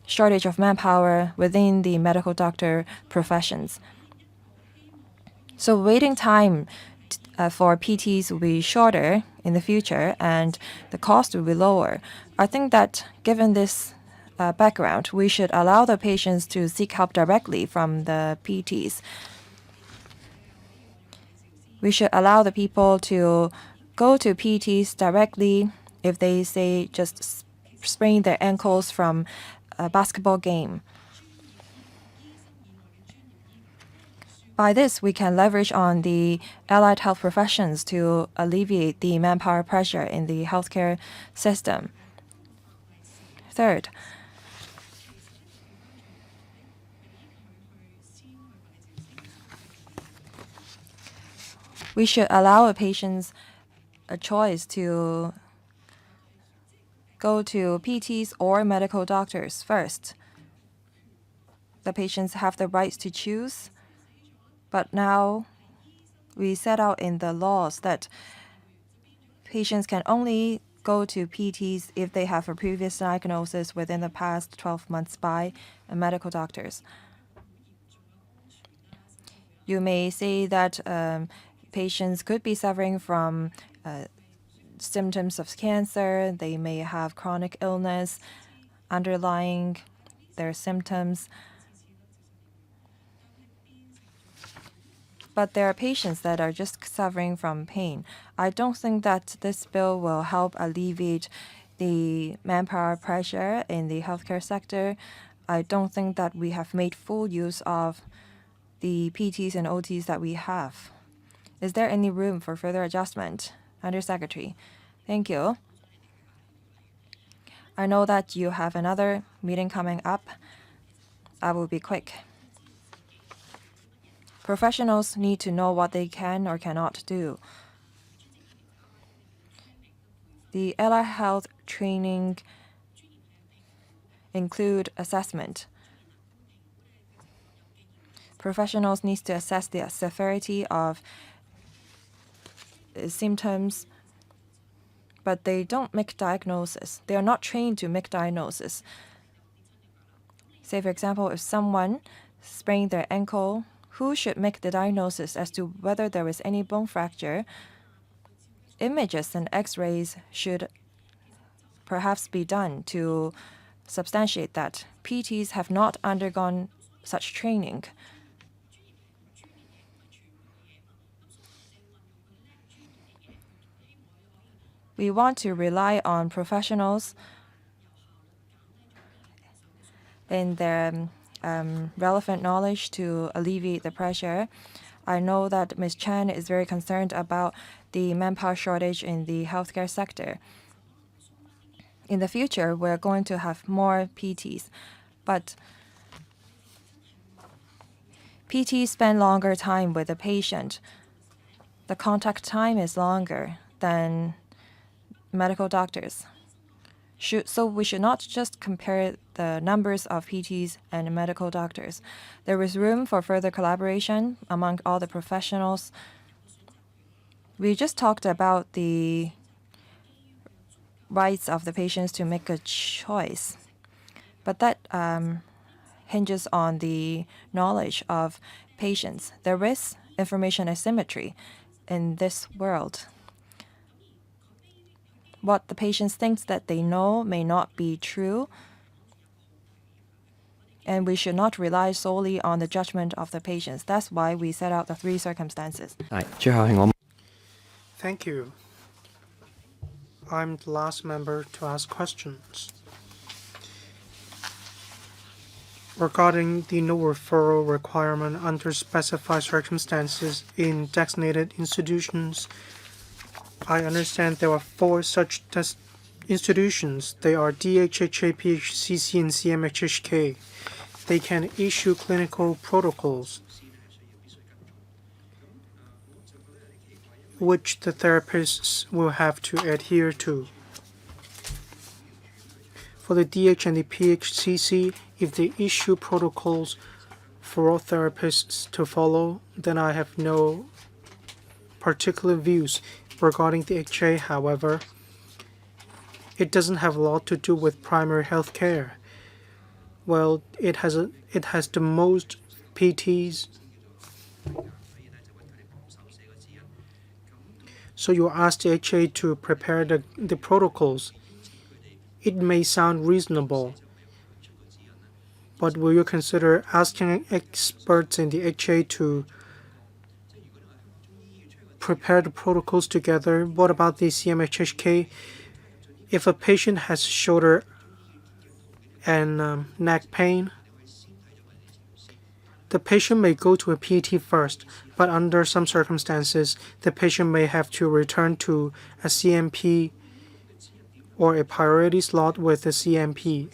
shortage of manpower within the medical doctor professions. So waiting time for PTs will be shorter in the future, and the cost will be lower. I think that given this background, we should allow the patients to seek help directly from the PTs. We should allow the people to go to PTs directly if they say just sprain their ankles from a basketball game. By this, we can leverage on the allied health professions to alleviate the manpower pressure in the healthcare system. Third, we should allow patients a choice to go to PTs or medical doctors first. The patients have the right to choose, but now we set out in the laws that patients can only go to PTs if they have a previous diagnosis within the past 12 months by medical doctors. You may say that patients could be suffering from symptoms of cancer. They may have chronic illness underlying their symptoms. But there are patients that are just suffering from pain. I don't think that this bill will help alleviate the manpower pressure in the healthcare sector. I don't think that we have made full use of the PTs and OTs that we have. Is there any room for further adjustment? Undersecretary, thank you. I know that you have another meeting coming up. I will be quick. Professionals need to know what they can or cannot do. The allied health training include assessment. Professionals need to assess the severity of symptoms, but they don't make diagnosis. They are not trained to make diagnosis. Say, for example, if someone sprained their ankle, who should make the diagnosis as to whether there is any bone fracture? Images and x-rays should perhaps be done to substantiate that. PTs have not undergone such training. We want to rely on professionals in their relevant knowledge to alleviate the pressure. I know that Ms. Chan is very concerned about the manpower shortage in the healthcare sector. In the future, we're going to have more PTs, but PTs spend longer time with the patient. The contact time is longer than medical doctors. So we should not just compare the numbers of PTs and medical doctors. There is room for further collaboration among all the professionals. We just talked about the rights of the patients to make a choice, but that hinges on the knowledge of patients. There is information asymmetry. in this world. What the patients think that they know may not be true, and we should not rely solely on the judgment of the patients. That's why we set out the 3 circumstances. 係，最後係我。 Thank you. I'm the last member to ask questions. Regarding the no referral requirement under specified circumstances in designated institutions, I understand there are 4 such institutions. They are DHHA, PHCC, and CMHHK. They can issue clinical protocols which the therapists will have to adhere to. For the DH and the PHCC, if they issue protocols for all therapists to follow, then I have no particular views. Regarding the HA, however, it doesn't have a lot to do with primary health care. Well, it has the most PTs. So you ask the HA to prepare the protocols. It may sound reasonable, but will you consider asking experts in the HA to prepare the protocols together? What about the CMHHK? If a patient has shoulder and neck pain, the patient may go to a PT first, but under some circumstances, the patient may have to return to a CMP or a priority slot with a CMP.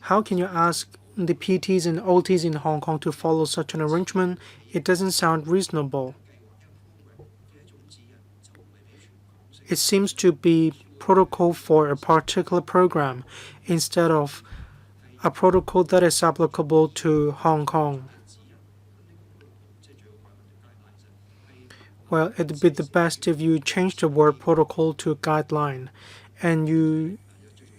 How can you ask the PTs and OTs in Hong Kong to follow such an arrangement? It doesn't sound reasonable. It seems to be protocol for a particular program instead of a protocol that is applicable to Hong Kong. Well, it'd be the best if you change the word protocol to guideline, and you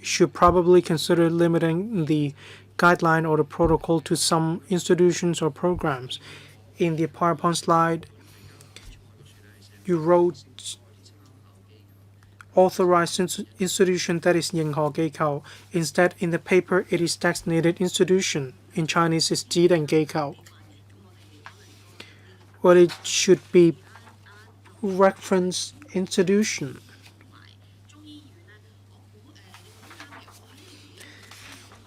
should probably consider limiting the guideline or the protocol to some institutions or programs. In the PowerPoint slide, you wrote authorized institution, that is 認可機構. Instead, in the paper, it is designated institution. In Chinese, it's 指定機構. Well, it should be reference institution.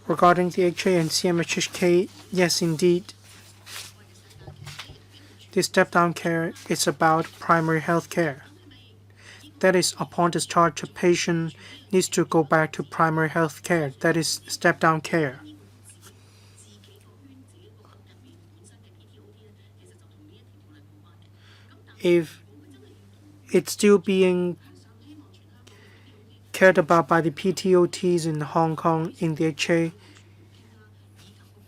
Regarding the HA and CMHHK, yes, indeed. The step-down care is about primary health care. That is, upon discharge, a patient needs to go back to primary health care. That is step-down care. If it's still being cared about by the PTOTs in Hong Kong in the HA,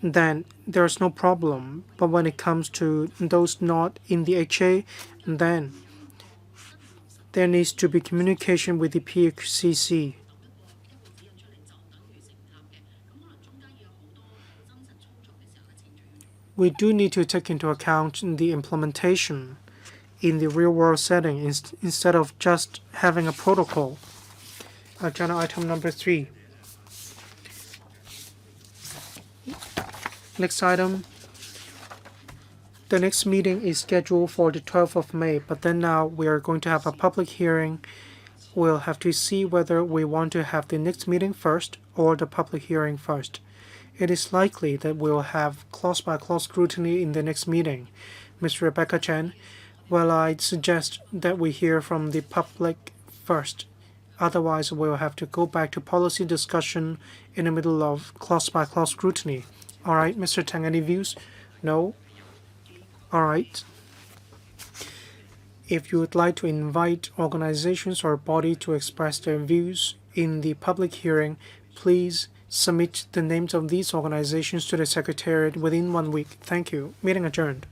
then there's no problem. But when it comes to those not in the HA, then there needs to be communication with the PHCC. We do need to take into account the implementation in the real-world setting instead of just having a protocol. Agenda item number 3. Next item. The next meeting is scheduled for the 12th of May, but then now we are going to have a public hearing. We'll have to see whether we want to have the next meeting first or the public hearing first. It is likely that we'll have clause-by-clause scrutiny in the next meeting. Ms. Rebecca Chen, well, I'd suggest that we hear from the public first. Otherwise, we'll have to go back to policy discussion in the middle of clause-by-clause scrutiny. All right, Mr. Tang, any views? No? All right. If you would like to invite organizations or body to express their views in the public hearing, please submit the names of these organizations to the Secretariat within 1 week. Thank you. Meeting adjourned.